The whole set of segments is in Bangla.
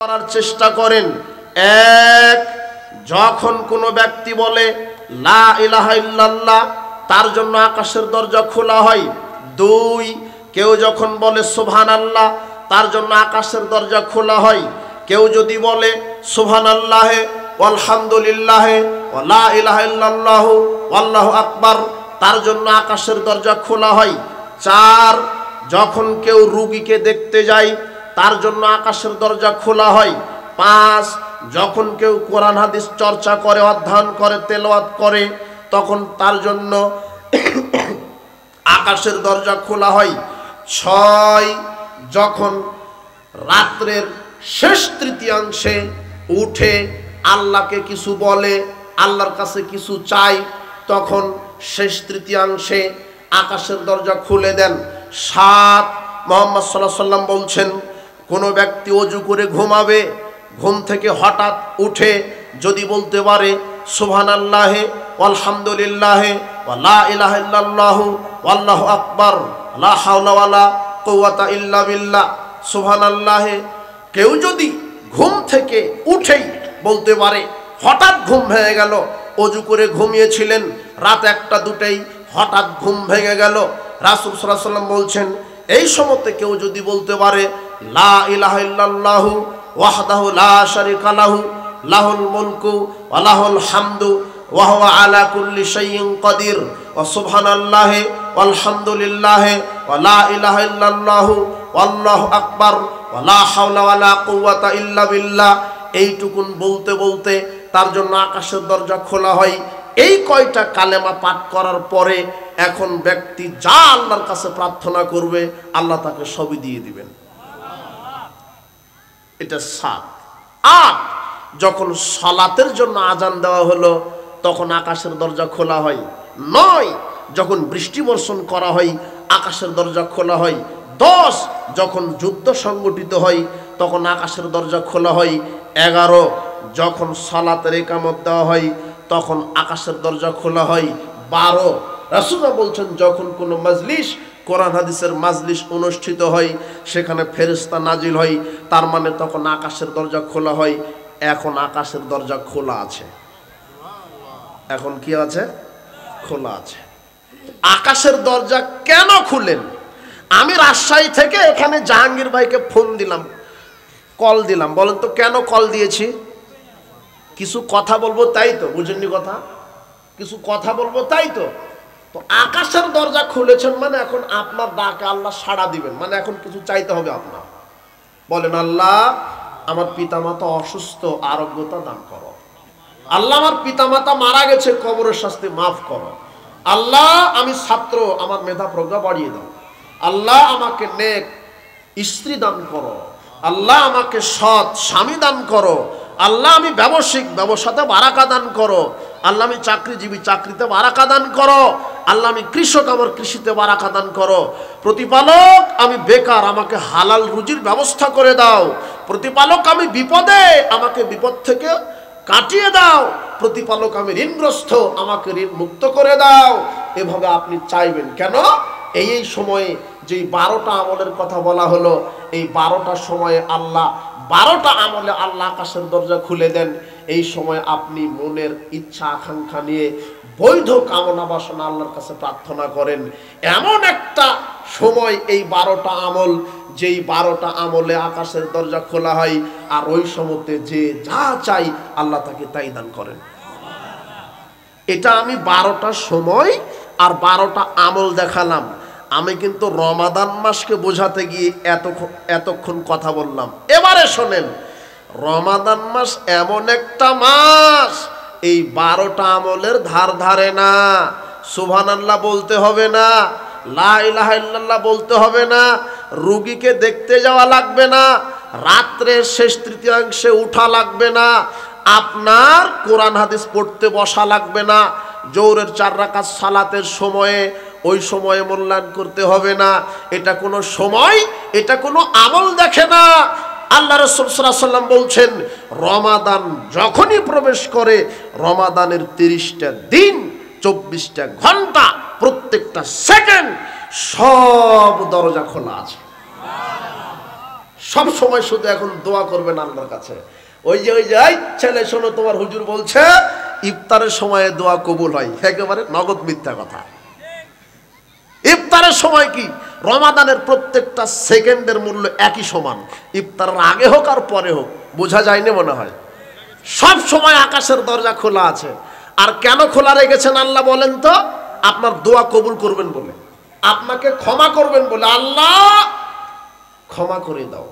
করার চেষ্টা করেন। এক, যখন কোনো ব্যক্তি বলে লা ইলাহা ইল্লাল্লাহ তার জন্য আকাশের দরজা খোলা হয়। দুই, কেউ যখন বলে সুবহানাল্লাহ তার জন্য আকাশের দরজা খোলা হয়। কেউ যদি বলে সুবহানাল্লাহে আলহামদুলিল্লাহে ওয়া লা ইলাহা ইল্লাল্লাহু আল্লাহু আকবার তার জন্য আকাশের দরজা খোলা হয়। চার, যখন কেউ রোগীকে দেখতে যায় তার জন্য আকাশের দরজা খোলা হয়। পাঁচ, যখন কেউ কোরআন হাদিস চর্চা করে, অধ্যয়ন করে, তেলাওয়াত করে তখন তার জন্য আকাশের দরজা খোলা হয়। ছয়, যখন রাত্রের শেষ তৃতীয়াংশে উঠে আল্লাহকে কিছু বলে, আল্লাহর কাছে কিছু চাই, তখন শেষ তৃতীয়াংশে আকাশের দরজা খুলে দেন। সাত, মুহাম্মদ সাল্লাল্লাহু আলাইহি ওয়াসাল্লাম বলছেন কোনো ব্যক্তি ওযু করে ঘুমাবে, ঘুম থেকে হঠাৎ উঠে যদি বলতে পারে সুবহানাল্লাহি আলহামদুলিল্লাহি ওয়া লা ইলাহা ইল্লাল্লাহু আল্লাহু আকবার লা হাওলা ওয়ালা কুওয়াতা ইল্লা বিল্লাহ সুবহানাল্লাহি, কেউ যদি ঘুম থেকে উঠেই বলতে পারে, হঠাৎ ঘুম ভেঙে গেল, ওযু করে ঘুমিয়েছিলেন রাত 1টা 2টায় হঠাৎ ঘুম ভেঙে গেল, রাসূল সাল্লাল্লাহু আলাইহি ওয়াসাল্লাম বলছেন এই সময়তে কেউ যদি বলতে পারে লা ইলাহা ইল্লাল্লাহু ওয়াহদাহু লা শারীকা লাহু লাহুল মুলকু ওয়া লাহুল হামদু ওয়া হুয়া আলা কুল্লি শাইইন কাদির ওয়া সুবহানাল্লাহি ওয়ালহামদুলিল্লাহি ওয়া লা ইলাহা ইল্লাল্লাহু আল্লাহু আকবার ওয়া লা হাওলা ওয়া লা কুওয়াতা ইল্লা বিল্লাহ, এইটুকুন বলতে বলতে তার জন্য আকাশের দরজা খোলা হয়। এই কয়টা কালেমা পাঠ করার পরে এখন ব্যক্তি যা আল্লাহর কাছে প্রার্থনা করবে আল্লাহ তাকে সবই দিয়ে দিবেন। এটা 7। 8, যখন সালাতের জন্য আজান দেওয়া হলো তখন আকাশের দরজা খোলা হয়। 9, যখন বৃষ্টি বর্ষণ করা হয় আকাশের দরজা খোলা হয়। 10, যখন যুদ্ধ সংগঠিত হয় তখন আকাশের দরজা খোলা হয়। 11, যখন সালাতের ইকামত দেওয়া হয় তখন আকাশের দরজা খোলা হয়। 12, রাসূলুল্লাহ বলছেন যখন কোনো মজলিস, কোরআন হাদিসের মাজলিস অনুষ্ঠিত হয় সেখানে ফেরেশতা নাজিল হয়, তার মানে তখন আকাশের দরজা খোলা হয়। এখন আকাশের দরজা খোলা আছে। এখন কি আছে? খোলা আছে। আকাশের দরজা কেন খুলেন? আমি রাজশাহী থেকে এখানে জাহাঙ্গীর ভাইকে ফোন দিলাম, কল দিলাম, বলেন তো কেন কল দিয়েছি? কিছু কথা বলবো তাই তো, বুঝেননি কথা? কিছু কথা বলবো তাই তো। তো আকাশের দরজা খুলেছেন মানে এখন আপনার ডাকে আল্লাহ সাড়া দিবেন, মানে এখন কিছু চাইতে হবে আপনার। বলেন আল্লাহ আমার পিতামাতা অসুস্থ, আরোগ্যতা দান করো। আল্লাহ আমার পিতামাতা মারা গেছে, কবরের শাস্তি মাফ করো। আল্লাহ আমি ছাত্র, আমার মেধা প্রজ্ঞা বাড়িয়ে দাও। আল্লাহ আমাকে নেক স্ত্রী দান করো। আল্লাহ আমাকে সৎ স্বামী দান করো। আল্লাহ আমি ব্যবসায়িক, ব্যবসাতে বারাকা দান করো। আল্লাহ আমি চাকরিজীবী, চাকরিতে বারাকা দান করো। আল্লাহ আমি কৃষক, আমার কৃষিতে বারাকা দান করো। প্রতিপালক আমি বেকার, আমাকে হালাল রুজির ব্যবস্থা করে দাও। প্রতিপালক আমি বিপদে, আমাকে বিপদ থেকে কাটিয়ে দাও। প্রতিপালক আমি ঋণগ্রস্ত, আমাকে ঋণ মুক্ত করে দাও। এভাবে আপনি চাইবেন। কেন? এই সময়ে যে 12টা আমলের কথা বলা হলো, এই 12টা সময়ে আল্লাহ 12টা আমলে আল্লাহ আকাশের দরজা খুলে দেন। এই সময় আপনি মনের ইচ্ছা আকাঙ্ক্ষা নিয়ে বৈধ কামনা বাসনা আল্লাহর কাছে প্রার্থনা করেন। এমন একটা সময় এই 12টা আমল, যেই 12টা আমলে আকাশের দরজা খোলা হয়, আর ওই সময়তে যে যা চাই আল্লাহ তাকে তাই দান করেন। এটা আমি 12টা সময় আর 12টা আমল দেখালাম। আমি কিন্তু রমাদান মাসকে বোঝাতে গিয়ে এতক্ষণ কথা বললাম। এবারে শোনেন, রমাদান মাস এমন একটা মাস, এই 12টা আমলের ধার ধারে না। সুবহানাল্লাহ বলতে হবে না, লা ইলাহা ইল্লাল্লাহ বলতে হবে না, রোগীকে দেখতে যাওয়া লাগবে না, রাত্রের শেষ তৃতীয়াংশে উঠা লাগবে না, আপনার কোরআন হাদিস পড়তে বসা লাগবে না, জোহরের 4 রাকাত সালাতের সময়ে ওই সময়ে মূল্যায়ন করতে হবে না। এটা কোনো সময়, এটা কোনো আমল দেখে না। আল্লাহ রাসূল সাল্লাল্লাহু আলাইহি ওয়াসাল্লাম বলছেন রমাদান যখনই প্রবেশ করে, রমাদানের 30টা দিন 24টা ঘন্টা প্রত্যেকটা সেকেন্ড সব দরজা খোলা আছে। সব সময় শুধু এখন দোয়া করবেন আল্লাহর কাছে। ওই যে এই ছেলে শোনো, তোমার হুজুর বলছে ইফতারের সময়ে দোয়া কবুল হয়, একেবারে নগদ মিথ্যা কথা। ইফতারের সময় কি, রমাদানের প্রত্যেকটা সেকেন্ডের মূল্য একই সমান, ইফতারের আগে হোক আর পরে হোক, বোঝা যায়নি মনে হয়। সব সময় আকাশের দরজা খোলা আছে। আর কেন খোলা রেখেছেন আল্লাহ বলেন তো? আপনার দোয়া কবুল করবেন বলে, আপনাকে ক্ষমা করবেন বলে। আল্লাহ ক্ষমা করে দাও।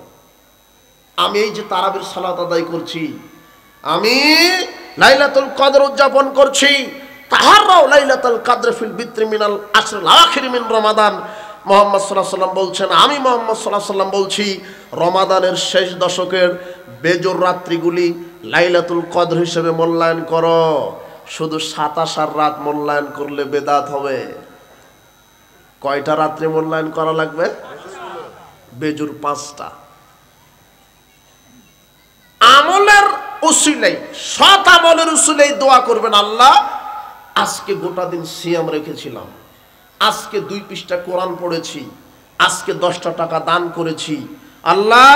আমি এই যে তারাবির সালাত আদায় করছি, আমি লাইলাতুল কদর উদযাপন করছি, তাহাররাও লাইলাতুল কদর ফিল বিত্রি মিনাল আশরিল আখির মিন রমাদান। মুহাম্মদ সাল্লাল্লাহু আলাইহি ওয়াসাল্লাম বলছেন, আমি মুহাম্মদ সাল্লাল্লাহু আলাইহি ওয়াসাল্লাম বলছি, রমাদানের শেষ দশকের বেজোর রাত্রিগুলি লাইলাতুল কদর হিসেবে মূল্যায়ন করো। শুধু 27 রাত মূল্যায়ন করলে বেদাত হবে। কয়টা রাত্রি মূল্যায়ন করা লাগবে? বেজোর 5টা। আমলের উসিলাই, সৎ আমলের উসিলাই দোয়া করবেন, আল্লাহ আজকে গোটা দিন সিয়াম রেখেছিলাম, আজকে 2 পৃষ্ঠা কোরআন পড়েছি, আজকে 10টা টাকা দান করেছি, আল্লাহ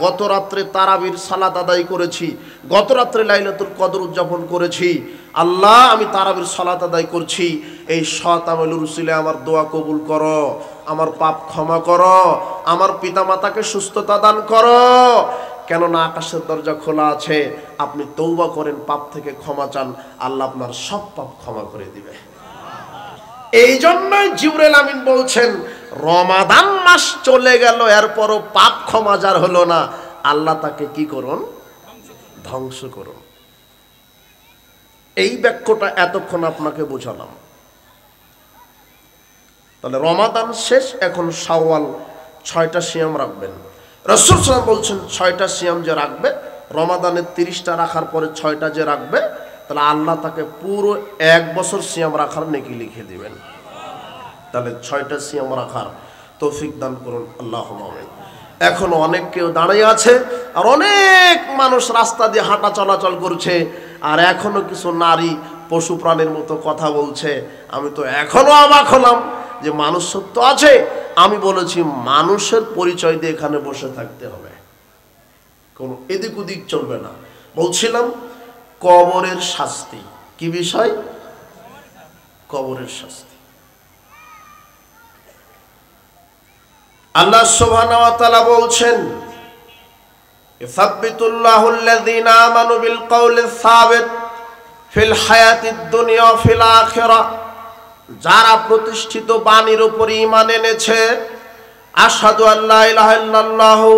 গত রাত্রে তারাবির সালাত আদায় করেছি, গত রাত্রে লাইলাতুল কদর উদযাপন করেছি, আল্লাহ আমি তারাবির সালাত আদায় করছি, এই সৎ আমলের উসিলায় আমার দোয়া কবুল করো, আমার পাপ ক্ষমা করো, আমার পিতামাতাকে সুস্থতা দান করো। কেননা আকাশের দরজা খোলা আছে, আপনি তওবা করেন, পাপ থেকে ক্ষমা চান, আল্লাহ আপনার সব পাপ ক্ষমা করে দিবে। এই জন্যই জিবরাইল আমিন বলছেন, রমাদান মাস চলে গেল, এরপরও পাপ ক্ষমা যার হলো না, আল্লাহ তাকে কি করুন? ধ্বংস করুন। এই বাক্যটা এতক্ষণ আপনাকে বোঝালাম। তাহলে রমাদান শেষ, এখন শাওয়াল, 6টা সিয়াম রাখবেন। রাসূল সাল্লাল্লাহু আলাইহি ওয়াসাল্লাম বলছেন 6টা সিয়াম যে রাখবে, রমাদানের 30টা রাখার পরে 6টা যে রাখবে, তাহলে আল্লাহ তাকে পুরো 1 বছর সিয়াম রাখার নেকি লিখে দিবেন। তাহলে 6টা সিয়াম রাখার তৌফিক দান করুন, আল্লাহুম্মা আমিন। এখনো অনেক কেউ দাঁড়িয়ে আছে, আর অনেক মানুষ রাস্তা দিয়ে হাঁটা চলাচল করছে, আর এখনো কিছু নারী পশু প্রাণীর মতো কথা বলছে। আমি তো এখনো অবাক হলাম যে মানুষ সত্য আছে। আমি বলেছি মানুষের পরিচয় দিয়ে এখানে বসে থাকতে হবে, কোনো এদিক ওদিক চলবে না। বলছিলাম কবরের শাস্তি, কি বিষয়? কবরের শাস্তি। আল্লাহ সুবহানাহু ওয়া তাআলা বলছেন, ইসাব্বিতুল্লাহুল্লাযীনা আমানু বিল কওলিস সাবিত ফিল হায়াতিদ দুনিয়া ওয়া ফিল আখিরাহ। যারা প্রতিষ্ঠিত বাণীর উপর ঈমান এনেছে, আশহাদু আল্লা ইলাহা ইল্লাল্লাহু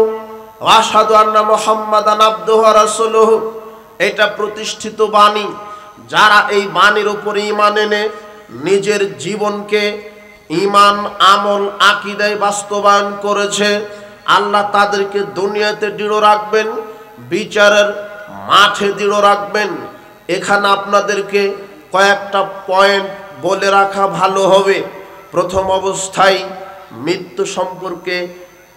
ওয়া আশহাদু আন্না মুহাম্মাদান আবদুহু ওয়া রাসূলুহু, এটা প্রতিষ্ঠিত বাণী। যারা এই বাণীর উপর ঈমান এনে নিজের জীবনকে ঈমান, আমল, আকীদায় বাস্তবায়ন করেছে, আল্লাহ তাদেরকে দুনিয়াতে দৃঢ় রাখবেন, বিচারের মাঠে দৃঢ় রাখবেন। এখানে আপনাদেরকে কয়েকটা পয়েন্ট বলে রাখা ভালো হবে। প্রথম অবস্থায় মৃত্যু সম্পর্কে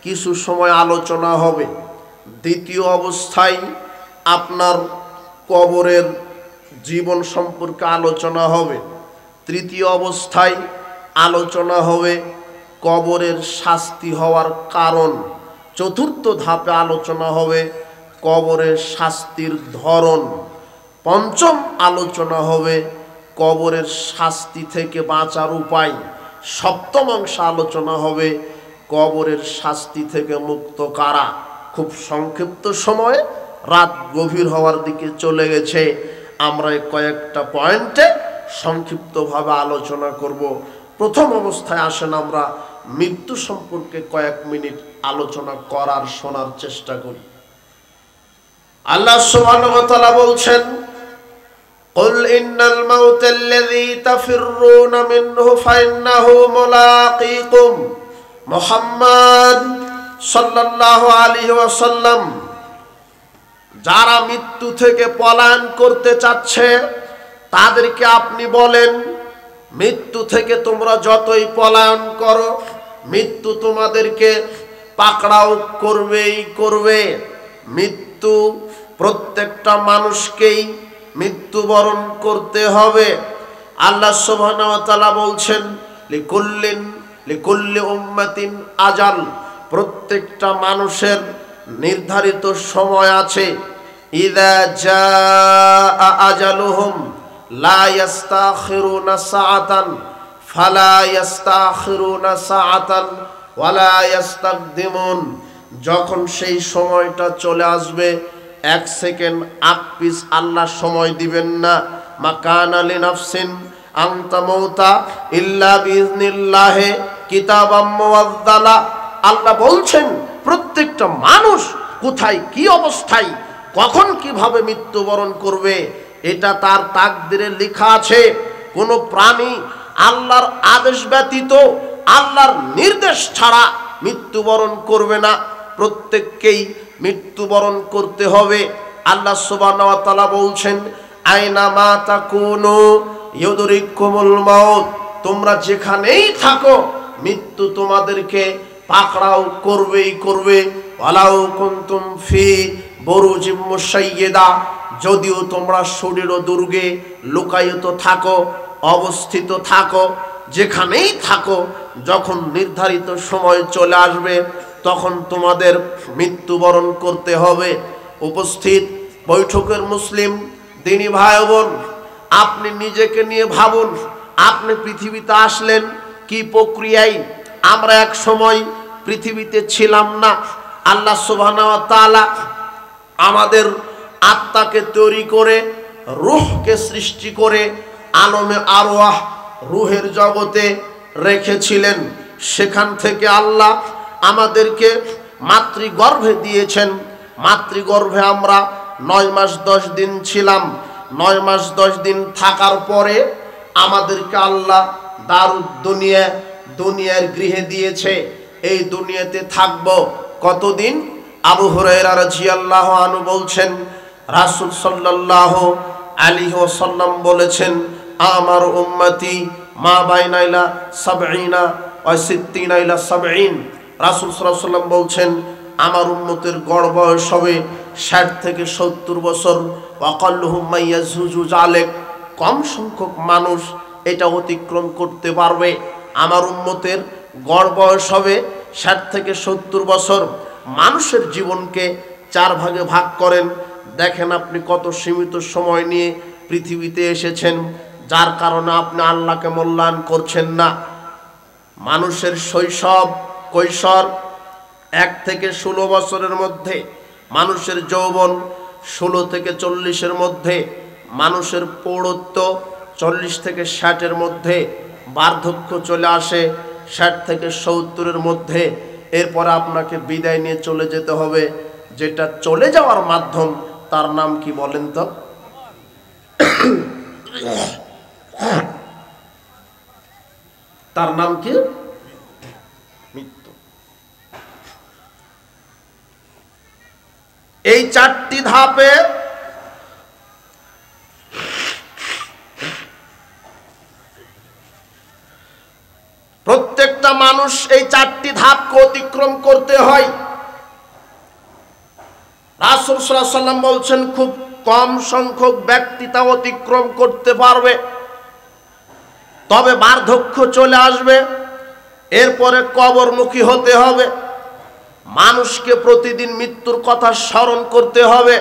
কিছু সময় আলোচনা হবে। দ্বিতীয় অবস্থায় আপনার কবরের জীবন সম্পর্কে আলোচনা হবে। তৃতীয় অবস্থায় আলোচনা হবে কবরের শাস্তি হওয়ার কারণ। চতুর্থ ধাপে আলোচনা হবে কবরের শাস্তির ধরন। পঞ্চম আলোচনা হবে কবরের শাস্তি থেকে বাঁচার উপায়। সপ্তম অংশ আলোচনা হবে কবরের শাস্তি থেকে মুক্ত কারা। খুব সংক্ষিপ্ত সময়ে, রাত গভীর হওয়ার দিকে চলে গেছে, আমরা কয়েকটা পয়েন্টে সংক্ষিপ্তভাবে আলোচনা করব। প্রথম অবস্থায় আসেন আমরা মৃত্যু সম্পর্কে কয়েক মিনিট আলোচনা করার, শোনার চেষ্টা করি। আল্লাহ সুবহানাহু ওয়া তাআলা বলছেন, قل إن الموت الذي تفرون منه فإنه ملاقيكم। মুহাম্মদ সাল্লাল্লাহু আলাইহি ওয়াসাল্লাম, যারা মৃত্যু থেকে পলায়ন করতে চাচ্ছে তাদেরকে আপনি বলেন, মৃত্যু থেকে তোমরা যতই পলায়ন করো, মৃত্যু তোমাদেরকে পাকড়াও করবেই করবে। মৃত্যু প্রত্যেকটা মানুষকেই মৃত্যুবরণ করতে হবে। আল্লাহ সুবহানাহু ওয়া তাআলা বলছেন, লিকুল্লি উম্মাতিন আজাল, প্রত্যেকটা মানুষের নির্ধারিত সময় আছে। ইযা জাআ আজালুহুম লা ইস্তাখিরুনা সাআতান ফালা ইস্তাখিরুনা সাআতান ওয়ালা ইস্তাকদিমুন। যখন সেই সময়টা চলে আসবে, এক সেকেন্ড আগ পিছ আল্লাহ সময় দিবেন না। মা কানা লিনাফসিন আন তামুতা ইল্লা বিইজনিল্লাহি কিতাবাম মুআজ্জালা। আল্লাহ বলছেন প্রত্যেকটা মানুষ কোথায় কি অবস্থায় কখন কিভাবে মৃত্যুবরণ করবে এটা তার তাকদিরে লেখা আছে। কোনো প্রাণী আল্লাহর আদেশ ব্যতীত, আল্লাহর নির্দেশ ছাড়া মৃত্যুবরণ করবে না। প্রত্যেককেই মৃত্যুবরণ করতে হবে। আল্লাহ সুবহানাহু ওয়া তাআলা বলছেন, আইনা মা তাকুনু ইউদরিকুমুল মাউত। তোমরা যেখানেই থাকো মৃত্যু তোমাদেরকে পাকড়াও করবেই করবে। ওয়ালাউ কুনতুম ফি বুরুজিম মুশাইয়্যিদা। যদিও তোমরা শরীর ও দুর্গে লুকায়িত থাকো, অবস্থিত থাকো, যেখানেই থাকো, যখন নির্ধারিত সময় চলে আসবে তখন তোমাদের মৃত্যুবরণ করতে হবে। উপস্থিত বৈঠকের মুসলিম দিনী ভাই বোন, আপনি নিজেকে নিয়ে ভাবুন, আপনি পৃথিবীতে আসলেন কি প্রক্রিয়ায়। আমরা এক সময় পৃথিবীতে ছিলাম না। আল্লাহ সুবহানাহু ওয়া তাআলা আমাদের আত্মাকে তৈরি করে, রূহকে সৃষ্টি করে আলমে আরওয়াহ রূহের জগতে রেখেছিলেন। সেখান থেকে আল্লাহ আমাদেরকে মাতৃগর্ভে দিয়েছেন। মাতৃগর্ভে আমরা 9 মাস 10 দিন ছিলাম। 9 মাস 10 দিন থাকার পরে আমাদেরকে আল্লাহ দারুদ দুনিয়ার গৃহে দিয়েছে। এই দুনিয়াতে থাকব কতদিন? আবু হুরায়রা রাদিয়াল্লাহু আনহু বলছেন, রাসূল সাল্লাল্লাহু আলাইহি ওয়াসাল্লাম বলেছেন, আমার উম্মতি মা বাইনা ইলা 70 ওয়া 60 ইলা 70। রাসূল সাল্লাল্লাহু আলাইহি ওয়াসাল্লাম বলছেন, আমার উম্মতের গড় বয়স হবে 60 থেকে 70 বছর। ওয়াকাল্লুহুম মাইয়াজুজু জালেক। কম সংখ্যক মানুষ এটা অতিক্রম করতে পারবে। আমার উম্মতের গড় বয়স হবে 60 থেকে 70 বছর। মানুষের জীবনকে 4 ভাগে ভাগ করেন। দেখেন আপনি কত সীমিত সময় নিয়ে পৃথিবীতে এসেছেন, যার কারণে আপনি আল্লাহকে মূল্যায়ন করছেন না। মানুষের শৈশব, কৈশোর 1 থেকে 16 বছরের মধ্যে, মানুষের যৌবন 16 থেকে 40-এর মধ্যে, মানুষের প্রৌঢ়ত্ব 40 থেকে 60-এর মধ্যে, বার্ধক্য চলে আসে 60 থেকে 70-এর মধ্যে। এরপরে আপনাকে বিদায় নিয়ে চলে যেতে হবে। যেটা চলে যাওয়ার মাধ্যম, তার নাম কি বলেন তো? তার নাম কি? মৃত্যু। এই 4টি ধাপে প্রত্যেকটা মানুষ এই 4টি ধাপকে অতিক্রম করতে হয়। রাসূল সাল্লাল্লাহু আলাইহি ওয়াসাল্লাম বলছেন, খুব কম সংখ্যক ব্যক্তি তা অতিক্রম করতে পারবে। তবে বার্ধক্য চলে আসবে, এরপরে কবরমুখী হতে হবে। মানুষকে প্রতিদিন মৃত্যুর কথা স্মরণ করতে হবে।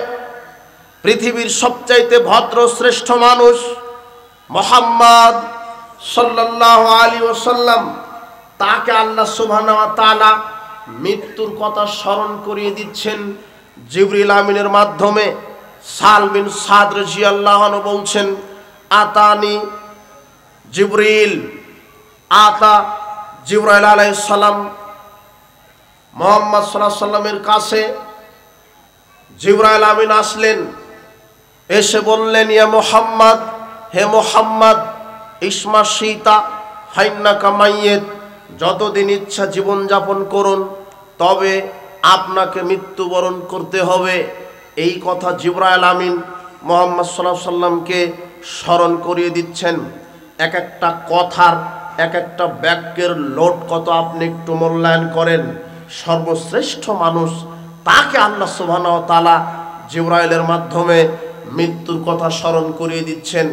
পৃথিবীর সবচাইতে ভদ্র শ্রেষ্ঠ মানুষ মুহাম্মদ সাল্লাল্লাহু আলাইহি ওয়াসাল্লাম, তাকে আল্লাহ সুবহানাহু ওয়া তাআলা মৃত্যুর কথা স্মরণ করিয়ে দিচ্ছেন জিবরিল আমিনের মাধ্যমে। সাল বিন সাদ রাদিয়াল্লাহু আনহু বলছেন, আতানি জিবরিল। আতা জিবরাইল আলাইহিস সালাম মুহাম্মদ সাল্লাল্লাহু আলাইহি সাল্লামের কাছে জিবরাইল আমিন আসলেন। এসে বললেন, ইয়া মুহাম্মদ, হে মুহাম্মদ, ইসমা শীতা ফাইন্নাকা মাইয়িত। যতদিন ইচ্ছা জীবন যাপন করুন, তবে আপনাকে মৃত্যুবরণ করতে হবে। এই কথা জিবরাইল আমিন মুহাম্মদ সাল্লাল্লাহু আলাইহি সাল্লামকে স্মরণ করিয়ে দিচ্ছেন। এক একটা কথার, এক একটা বাক্যের লোড কত আপনি একটু মূল্যায়ন করেন। সর্বশ্রেষ্ঠ মানুষ, তাকে আল্লাহ সুবহানাহু ওয়া তাআলা জিবরাইলের মাধ্যমে মৃত্যুর কথা স্মরণ করিয়ে দিচ্ছেন।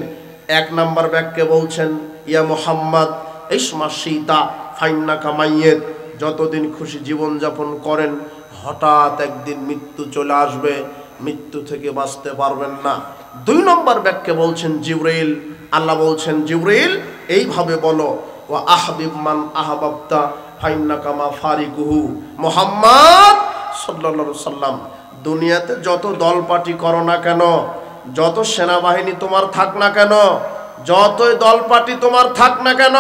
1 নম্বর বাক্যে বলছেন, ইয়া মুহাম্মদ ইসমা শীতা ফাইন্নাকা মাইয়িত। যতদিন খুশি জীবনযাপন করেন, হঠাৎ একদিন মৃত্যু চলে আসবে, মৃত্যু থেকে বাঁচতে পারবেন না। 2 নম্বর ব্যাখ্যা বলছেন জিবরাইল। আল্লাহ বলছেন, জিবরাইল এইভাবে বলো, ওয়া আহবিব মান আহবাবতা ফাইন্নাকা মা ফারিকুহু। মুহাম্মদ সাল্লাল্লাহু আলাইহি সাল্লাম, দুনিয়াতে যত দলপাটি করো না কেন, যত সেনাবাহিনী তোমার থাক না কেন, যতই দলপাটি তোমার থাক না কেন,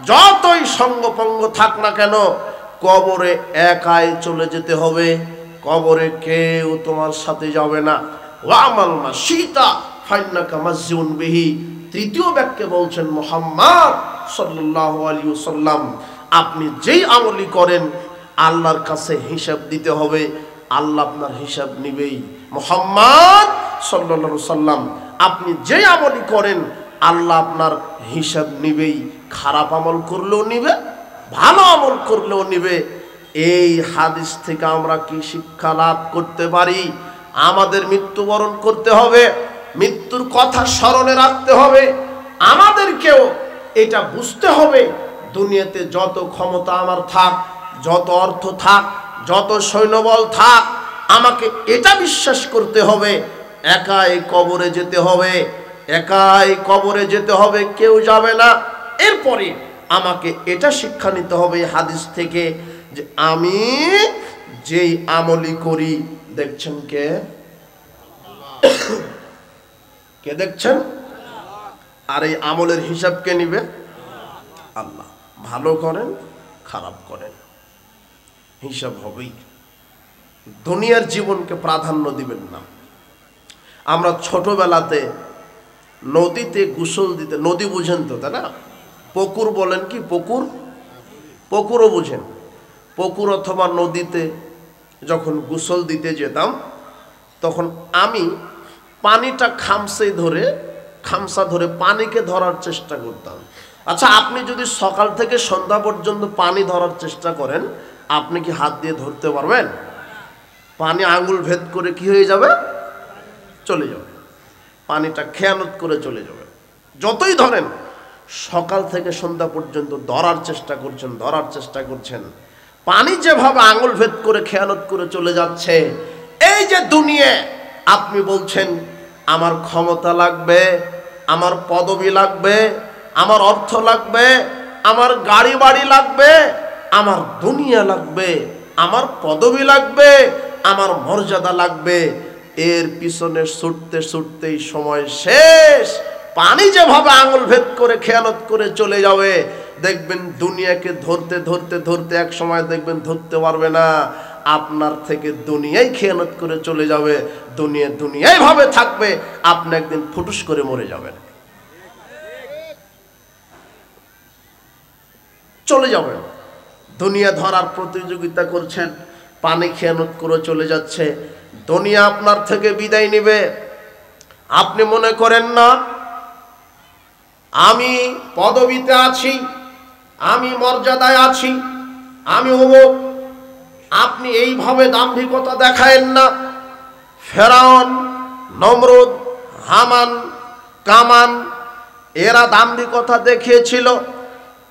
যতই সঙ্গপঙ্গ থাক না কেন, কবরে একাই চলে যেতে হবে। কবরে কেউ তোমার সাথে যাবে না। ওয়ামাল মাশিতা ফাইন্নাকা মাজুন বিহি। তৃতীয় ব্যাখ্যা বলছেন মুহাম্মদ সাল্লাল্লাহু আলাইহি ওয়াসাল্লাম, আপনি যেই আমলই করেন আল্লাহর কাছে হিসাব দিতে হবে, আল্লাহ আপনার হিসাব নিবেই। মুহাম্মদ সাল্লাল্লাহু আলাইহি ওয়াসাল্লাম, আপনি যেই আমলই করেন আল্লাহ আপনার হিসাব নিবেই। খারাপ আমল করলেও নিবে, ভালো আমল করলেও নিবে। এই হাদিস থেকে আমরা কি শিক্ষা লাভ করতে পারি? আমাদের মৃত্যুবরণ করতে হবে, মৃত্যুর কথা স্মরণে রাখতে হবে। আমাদেরকেও এটা বুঝতে হবে, দুনিয়াতে যত ক্ষমতা আমার থাক, যত অর্থ থাক, যত সৈন্যবল থাক, আমাকে এটা বিশ্বাস করতে হবে, একাই কবরে যেতে হবে, একাই কবরে যেতে হবে, কেউ যাবে না। এরপরে আমাকে এটা শিক্ষা নিতে হবে হাদিস থেকে, যে আমি যেই আমলি করি, দেখছেন কে? কে দেখছেন? আর এই আমলের হিসাব কে নিবে? আল্লাহ। ভালো করেন, খারাপ করেন, হিসাব হবেই। দুনিয়ার জীবনকে প্রাধান্য দিবেন না। আমরা ছোটবেলাতে নদীতে গোসল দিতে, নদী বুঝেন তো, তাই না? পুকুর বলেন কি? পুকুর, পুকুরও বুঝেন। পুকুর অথবা নদীতে যখন গোসল দিতে যেতাম, তখন আমি পানিটা খামসা ধরে পানিকে ধরার চেষ্টা করতাম। আচ্ছা, আপনি যদি সকাল থেকে সন্ধ্যা পর্যন্ত পানি ধরার চেষ্টা করেন, আপনি কি হাত দিয়ে ধরতে পারবেন? পানি আঙুল ভেদ করে কি হয়ে যাবে? চলে যাবে। পানিটা খেয়ানত করে চলে যাবে। যতই ধরেন, সকাল থেকে সন্ধ্যা পর্যন্ত ধরার চেষ্টা করছেন, পানি যেভাবে আঙুল ভেদ করে খেয়ানত করে চলে যাচ্ছে। এই যে দুনিয়া, আপনি বলছেন আমার ক্ষমতা লাগবে, আমার পদবি লাগবে, আমার অর্থ লাগবে, আমার গাড়ি বাড়ি লাগবে, আমার দুনিয়া লাগবে, আমার পদবি লাগবে, আমার মর্যাদা লাগবে। এর পিছনে ছুটতে ছুটতেই সময় শেষ। পানি যেভাবে আঙুল ভেদ করে খেয়ানত করে চলে যাবে, দেখবেন দুনিয়াকে ধরতে ধরতে ধরতে এক সময় দেখবেন ধরতে পারবে না। আপনার থেকে দুনিয়াই খেয়ানত করে চলে যাবে, দুনিয়াই ভাবে থাকবে, আপনি একদিন ফুটুস করে মরে যাবেন, চলে যাবেন। দুনিয়া ধরার প্রতিযোগিতা করছেন, পানি খেয়ানত করে চলে যাচ্ছে, দুনিয়া আপনার থেকে বিদায় নিবে। আপনি মনে করেন না আমি পদবিতে আছি, আমি মর্যাদায় আছি, আমি অমুক। আপনি এইভাবে দাম্ভিকতা দেখায়েন না। ফেরাউন, নমরুদ, হামান, কামান, এরা দাম্ভিকতা দেখিয়েছিল,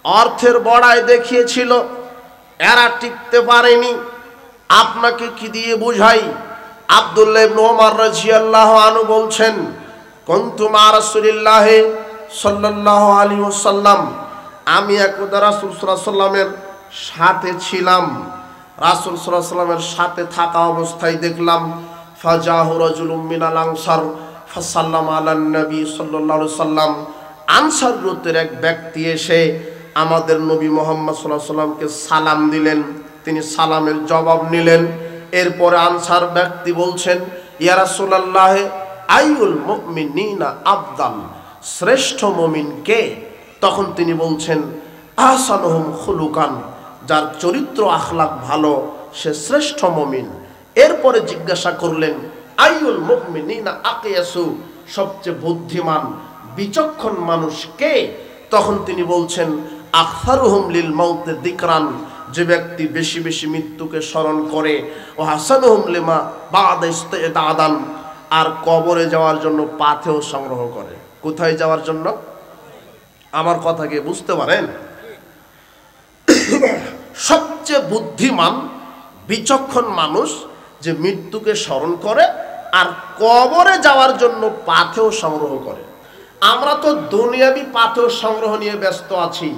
অর্থের বড়াই দেখিয়েছিল, এরা টিকতে পারেনি। আপনাকে কি দিয়ে বুঝাই? আব্দুল্লাহ ইবনে ওমর রাদিয়াল্লাহু আনহু বলছেন, কুনতু মা রাসূলিল্লাহ সাল্লাল্লাহু আলাইহি ওয়াসাল্লাম, আমি একদা রাসূল সাল্লাল্লাহু আলাইহি ওয়াসাল্লামের সাথে ছিলাম। রাসূল সাল্লাল্লাহু আলাইহি ওয়াসাল্লামের সাথে থাকা অবস্থায় দেখলাম, ফাজাহু রাজুলুম মিনাল আনসার ফাসাল্লামা আলান নবী সাল্লাল্লাহু আলাইহি ওয়াসাল্লাম। আনসার গোত্রের এক ব্যক্তি এসে আমাদের নবী মুহাম্মদ সাল্লাল্লাহু আলাইহি ওয়াসাল্লামকে সালাম দিলেন। তিনি সালামের জবাব নিলেন। এরপরে আনসার ব্যক্তি বলছেন, ইয়া রাসূলুল্লাহ, আইয়ুল মুমিনিনা আফদাল, শ্রেষ্ঠ মুমিন কে? তখন তিনি বলছেন, আহসানুহুম খুলুকান, যার চরিত্র আখলাক ভালো সে শ্রেষ্ঠ মুমিন। এরপরে জিজ্ঞাসা করলেন, আইয়ুল মুমিনিনা আকিয়াসু, সবচেয়ে বুদ্ধিমান বিচক্ষণ মানুষ কে? তখন তিনি বলছেন, আকসারুহুম লিল মাউতি যিকরান, যে ব্যক্তি বেশি বেশি মৃত্যুকে স্মরণ করে, ও হাসানুহুম লিমা বা'দা ইস্তিদাদান, আর কবরে যাওয়ার জন্য পাথেও সংগ্রহ করে। কোথায় যাওয়ার জন্য? আমার কথা কি বুঝতে পারেন? সবচেয়ে সবচেয়ে বুদ্ধিমান বিচক্ষণ মানুষ যে মৃত্যুকে স্মরণ করে আর কবরে যাওয়ার জন্য পাথেয় সংগ্রহ করে। আমরা তো দুনিয়াবি পাথেয় সংগ্রহ নিয়ে ব্যস্ত আছি।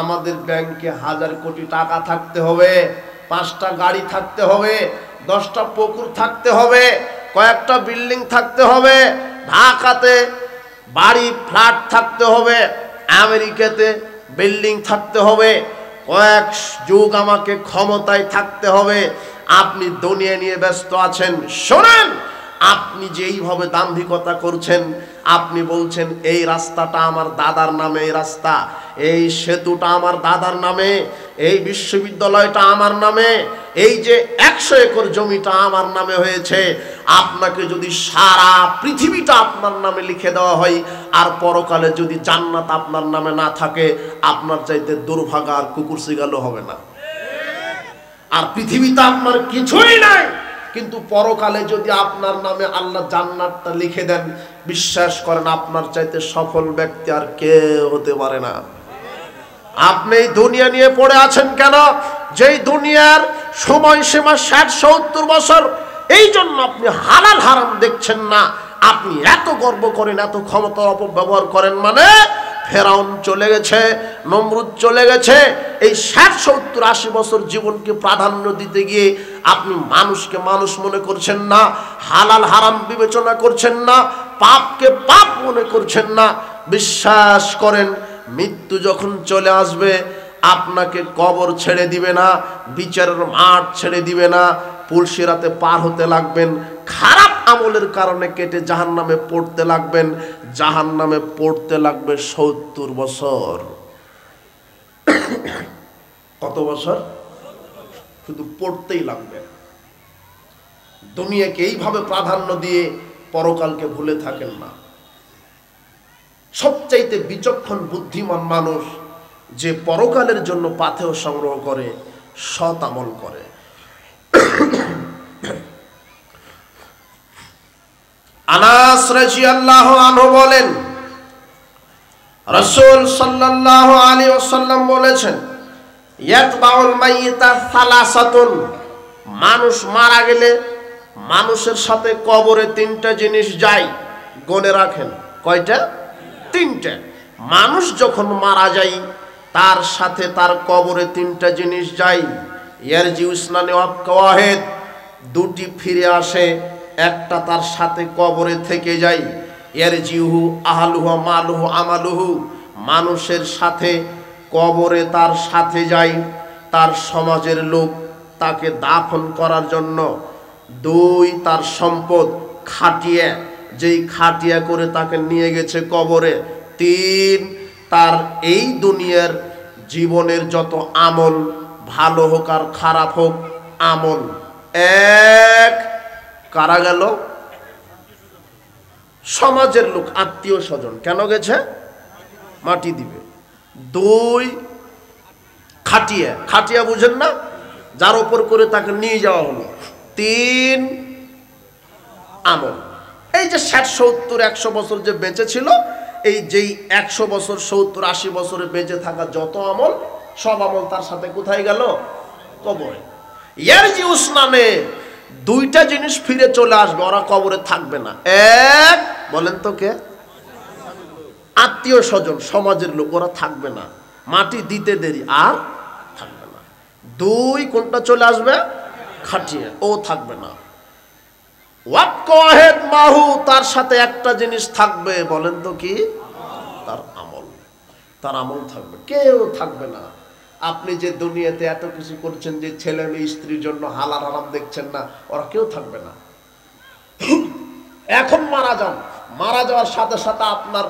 আমাদের ব্যাংকে 1000 কোটি টাকা থাকতে হবে, 5টা গাড়ি থাকতে হবে, 10টা পুকুর থাকতে হবে, কয়েকটা বিল্ডিং থাকতে হবে, ঢাকাতে বাড়ি ফ্ল্যাট থাকতে হবে, আমেরিকাতে বিল্ডিং থাকতে হবে, কয়েক যুগ আমাকে ক্ষমতায় থাকতে হবে। আপনি দুনিয়া নিয়ে ব্যস্ত আছেন। শোনেন, আপনি যে এইভাবে দাম্ভিকতা করছেন, আপনি বলছেন এই রাস্তাটা আমার দাদার নামে, এই রাস্তা, এই সেতুটা আমার দাদার নামে, এই বিশ্ববিদ্যালয়টা আমার নামে, এই যে 100 একর জমিটা আমার নামে হয়েছে। আপনাকে যদি সারা পৃথিবীটা আপনার নামে লিখে দেওয়া হয় আর পরকালে যদি জান্নাত আপনার নামে না থাকে, আপনার চাইতে দুর্ভাগা আর কুকুর শিগালও হবে না। আর পৃথিবীতে আপনার কিছুই নাই, কিন্তু পরকালে যদি আপনার নামে আল্লাহ জান্নাতটা লিখে দেন, বিশ্বাস করেন আপনার চাইতে সফল ব্যক্তি আর কেউ হতে পারে না। আপনি এই দুনিয়া নিয়ে পড়ে আছেন কেন? যেই দুনিয়ার সময়সীমা 60-70 বছর। এই জন্য আপনি হালাল হারাম দেখছেন না। আপনি এত গর্ব করেন, এত ক্ষমতার অপব্যবহার করেন। মানে ফেরাউন চলে গেছে, নমরুদ চলে গেছে, এই 60-70-80 বছর জীবনকে প্রাধান্য দিতে গিয়ে আপনি মানুষকে মানুষ মনে করছেন না, হালাল হারাম বিবেচনা করছেন না, পাপকে পাপ মনে করছেন না। বিশ্বাস করেন, মৃত্যু যখন চলে আসবে আপনাকে কবর ছেড়ে দিবে না, বিচারের মাঠ ছেড়ে দিবে না, পুলসিরাতে পার হতে লাগবেন, খারাপ আমলের কারণে কেটে জাহান্নামে পড়তে লাগবেন। জাহান্নামে পড়তে লাগবে 70 বছর। কত বছর? শুধু পড়তেই লাগবে। দুনিয়াকে এইভাবে প্রাধান্য দিয়ে পরকালকে ভুলে থাকেন না। সবচাইতে বিচক্ষণ বুদ্ধিমান মানুষ যে পরকালের জন্য পাথেয় সংগ্রহ করে, সৎ আমল করে। আনাস রাদিয়াল্লাহু আনহু বলেন, রাসূল সাল্লাল্লাহু আলাইহি ওয়াসাল্লাম বলেছেন, ইয়াতবাউল মাইয়িতা সালাসাতুন, মানুষ মারা গেলে মানুষের সাথে কবরে 3টা জিনিস যায়। গনে রাখেন, কয়টা? 3টা। মানুষ যখন মারা যায় তার সাথে তার কবরে 3টা জিনিস যায়। ইয়ারজিউ ইসনানি ওয়াকাওয়াহিদ, 2টি ফিরে আসে, একটা তার সাথে কবরে থেকে যায়। ইয়ারজিউহু আহলুহু মালুহু আমালুহু, মানুষের সাথে কবরে তার সাথে যায় তার সমাজের লোক তাকে দাফন করার জন্য। 2, তার সম্পদ, খাটিয়া, যেই খাটিয়া করে তাকে নিয়ে গেছে কবরে। 3, তার এই দুনিয়ার জীবনের যত আমল, ভালো হোক আর খারাপ হোক, আমল। 1, কারা গেল? সমাজের লোক, আত্মীয় স্বজন। কেন গেছে? মাটি দিবে। 2, খাটিয়া, খাটিয়া বুঝেন না, যার উপর করে তাকে নিয়ে যাওয়া হলো। 3, আমল। এই যে 60-70-100 বছর যে বেঁচে ছিল, এই যেই 100 বছর 70-80 বছরে বেঁচে থাকা যত আমল, সব আমল তার সাথে কোথায় গেল? কবরে। ইয়ারজিউ ইসনানে, 2টা জিনিস ফিরে চলে আসবে, ওরা কবরে থাকবে না। 1, বলেন তো কে? আত্মীয় স্বজন, সমাজের লোক, ওরা থাকবে না, মাটি দিতে দেরি আর থাকবে না। 2, কোনটা চলে আসবে? খাটিয়ে, ও থাকবে না। ওয়াকাওয়াহিদ মাহু, তার সাথে একটা জিনিস থাকবে, বলেন তো কি? তার আমল। তার আমল থাকবে, কেউ থাকবে না। আপনি যে দুনিয়াতে এত কিছু করছেন, যে ছেলে মেয়ে স্ত্রীর জন্য হালাল হারাম দেখছেন না, ওরা কেউ থাকবে না। এখন মারা যান, মারা যাওয়ার সাথে সাথে আপনার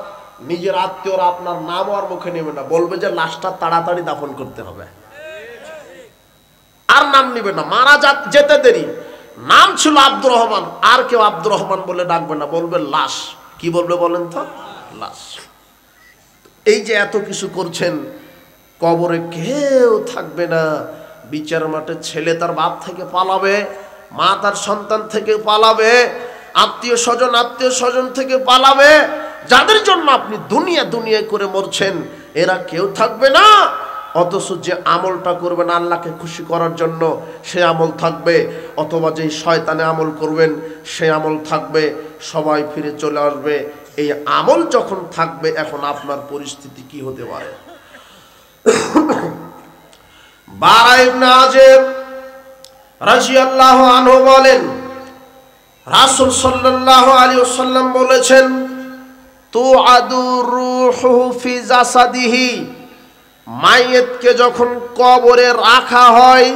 নিজের আত্মীয়রা আপনার নাম আর মুখে নেবে না, বলবে যে লাশটা তাড়াতাড়ি দাফন করতে হবে, আর নাম নিবে না। মারা যেতে দেরি, নাম ছিল আব্দুর রহমান, আর কেউ আব্দুর রহমান বলে ডাকবে না, বলবে লাশ। কি বলবে বলেন তো? লাশ। এই যে এত কিছু করছেন, কবরে কেউ থাকবে না। বিচার মাঠে ছেলে তার বাপ থেকে পালাবে, মা তার সন্তান থেকে পালাবে, আত্মীয় স্বজন থেকে পালাবে। যাদের জন্য আপনি দুনিয়া দুনিয়া করে মরছেন, এরা কেউ থাকবে না। অথচ যে আমলটা করবেন আল্লাহকে খুশি করার জন্য সে আমল থাকবে, অথবা যে শয়তানে আমল করবেন সে আমল থাকবে, সবাই ফিরে চলে আসবে। এই আমল যখন থাকবে, এখন আপনার পরিস্থিতি কি হতে পারে? বারা ইবনে আযিব রাদিয়াল্লাহু আনহু বলেন, রাসূল সাল্লাল্লাহু আলাইহি ওয়াসাল্লাম বলেছেন, তুআদু রূহু ফি জাসাদিহি, মাইয়িতকে যখন কবরে রাখা হয়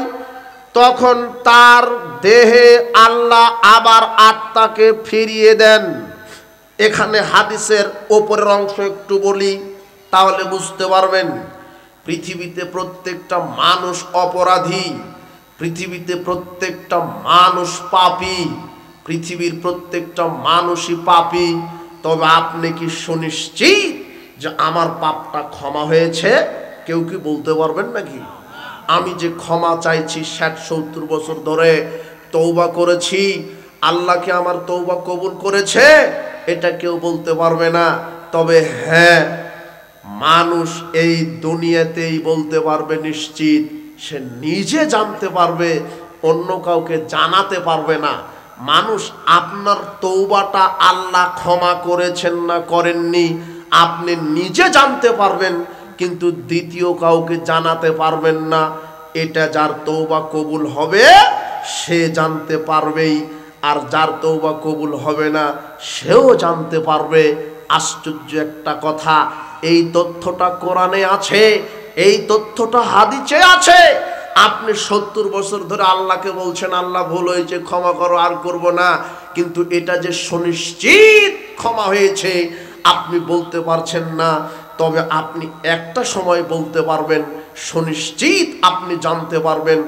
তখন তার দেহে আল্লাহ আবার আত্মাকে ফিরিয়ে দেন। এখানে হাদিসের ওপরের অংশ একটু বলি, তাহলে বুঝতে পারবেন। পৃথিবীতে প্রত্যেকটা মানুষ অপরাধী, পৃথিবীতে প্রত্যেকটা মানুষ পাপী, পৃথিবীর প্রত্যেকটা মানুষই পাপী। তবে আপনি কি সুনিশ্চিত যে আমার পাপটা ক্ষমা হয়েছে? কেউ কি বলতে পারবেন নাকি? আমি যে ক্ষমা চাইছি, 60-70 বছর ধরে তওবা করেছি, আল্লাহ কি আমার তওবা কবুল করেছে? এটা কেউ বলতে পারবে না। তবে হ্যাঁ, মানুষ এই দুনিয়াতেই বলতে পারবে নিশ্চিত, সে নিজে জানতে পারবে, অন্য কাউকে জানাতে পারবে না। মানুষ আপনার তওবাটা আল্লাহ ক্ষমা করেছেন না করেননি আপনি নিজে জানতে পারবেন, কিন্তু দ্বিতীয় কাউকে জানাতে পারবেন না। এটা যার তওবা কবুল হবে সে জানতে পারবেই, আর যার তওবা কবুল হবে না সেও জানতে পারবে। আশ্চর্য একটা কথা, এই তথ্যটা কোরআনে আছে, এই তথ্যটা হাদিসে আছে। আপনি 70 বছর ধরে আল্লাহকে বলছেন আল্লাহ ভুল হয়েছে, ক্ষমা করো, আর করব না, কিন্তু এটা যে সুনিশ্চিত ক্ষমা হয়েছে আপনি বলতে পারছেন না। তবে আপনি একটা সময় বলতে পারবেন, সুনিশ্চিত আপনি জানতে পারবেন,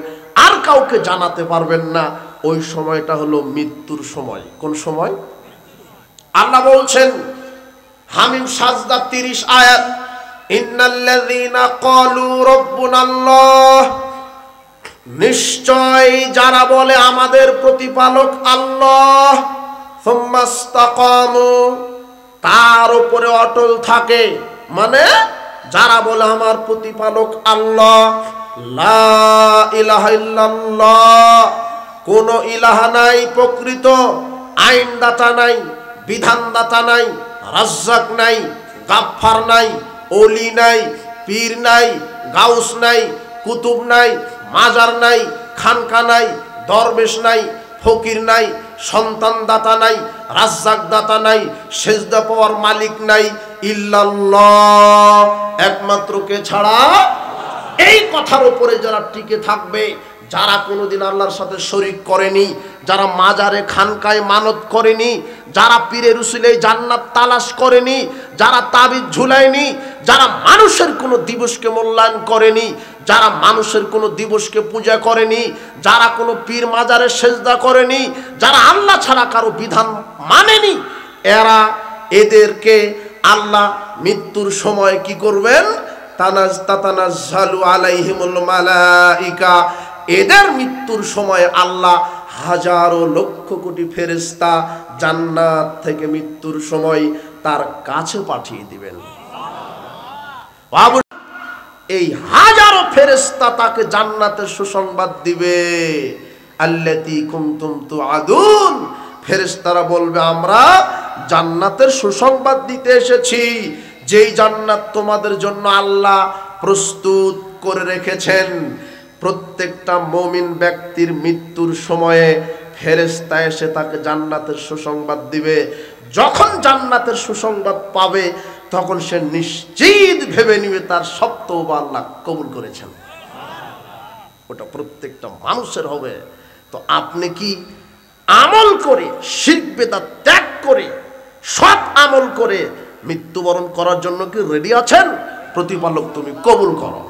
আর কাউকে জানাতে পারবেন না। ওই সময়টা হলো মৃত্যুর সময়। কোন সময়? আল্লাহ বলছেন হামিম সাজদা 30 আয়াত, ইন্নাল্লাযীনা ক্বালু রাব্বুনাল্লাহ, নিশ্চয় যারা বলে আমাদের প্রতিপালক আল্লাহ, সুম্মাস্তাকামু, তার উপরে অটল থাকে, মানে যারা বলে আমার প্রতিপালক আল্লাহ, লা ইলাহা ইল্লাল্লাহ, কোন ইলাহা নাই প্রকৃত, আইনদাতা নাই, বিধানদাতা নাই, রাজ্জাক নাই, গাফফার নাই, ওলি নাই, পীর নাই, গাউস নাই, কুতুব নাই, মাজার নাই, খানকা নাই, দরবেশ নাই, ফকির নাই, সন্তান দাতা নাই, রাজ্জাক দাতা নাই, সেজদা পাওয়ার মালিক নাই, ইল্লাল্লাহ, একমাত্র কে ছাড়া। এই কথার উপরে যারা টিকে থাকবে, যারা কোনোদিন আল্লাহর সাথে শরীক করেনি, যারা মাজারে খানকায় মানত করেনি, যারা পীরের উসিলায় জান্নাত তালাশ করেনি, যারা তাবিজ ঝুলায়নি, যারা মানুষের কোনো দিবসকে মূল্যায়ন করেনি, যারা মানুষের কোনো দিবসকে পূজা করেনি, যারা কোনো পীর মাজারে সেজদা করেনি, যারা আল্লাহ ছাড়া কারো বিধান মানেনি, এদেরকে আল্লাহ মৃত্যুর সময় কি করবেন? তাতানাজ্জালু আলাইহিমুল মালাইকা, এদের মৃত্যুর সময় আল্লাহ হাজারো লক্ষ কোটি ফেরেশতা জান্নাত থেকে মৃত্যুর সময় তার কাছে পাঠিয়ে দিবেন। এই হাজারো ফেরেশতা তাকে জান্নাতের সুসংবাদ দিবে। আল্লাতী কুনতুম তুআদুন, ফেরেশতারা বলবে আমরা জান্নাতের সুসংবাদ দিতে এসেছি, যেই জান্নাত তোমাদের জন্য আল্লাহ প্রস্তুত করে রেখেছেন। প্রত্যেকটা মুমিন ব্যক্তির মৃত্যুর সময়ে ফেরেশতা এসে তাকে জান্নাতের সুসংবাদ দিবে। যখন জান্নাতের সুসংবাদ পাবে তখন সে নিশ্চিত ভেবে নিবে তার সব তওবা আল্লাহ কবুল করেছেন। ওটা প্রত্যেকটা মানুষের হবে। তো আপনি কি আমল করে, শিরক বিদআত ত্যাগ করে, সৎ আমল করে মৃত্যুবরণ করার জন্য কি রেডি আছেন? প্রতিপালক তুমি কবুল করো।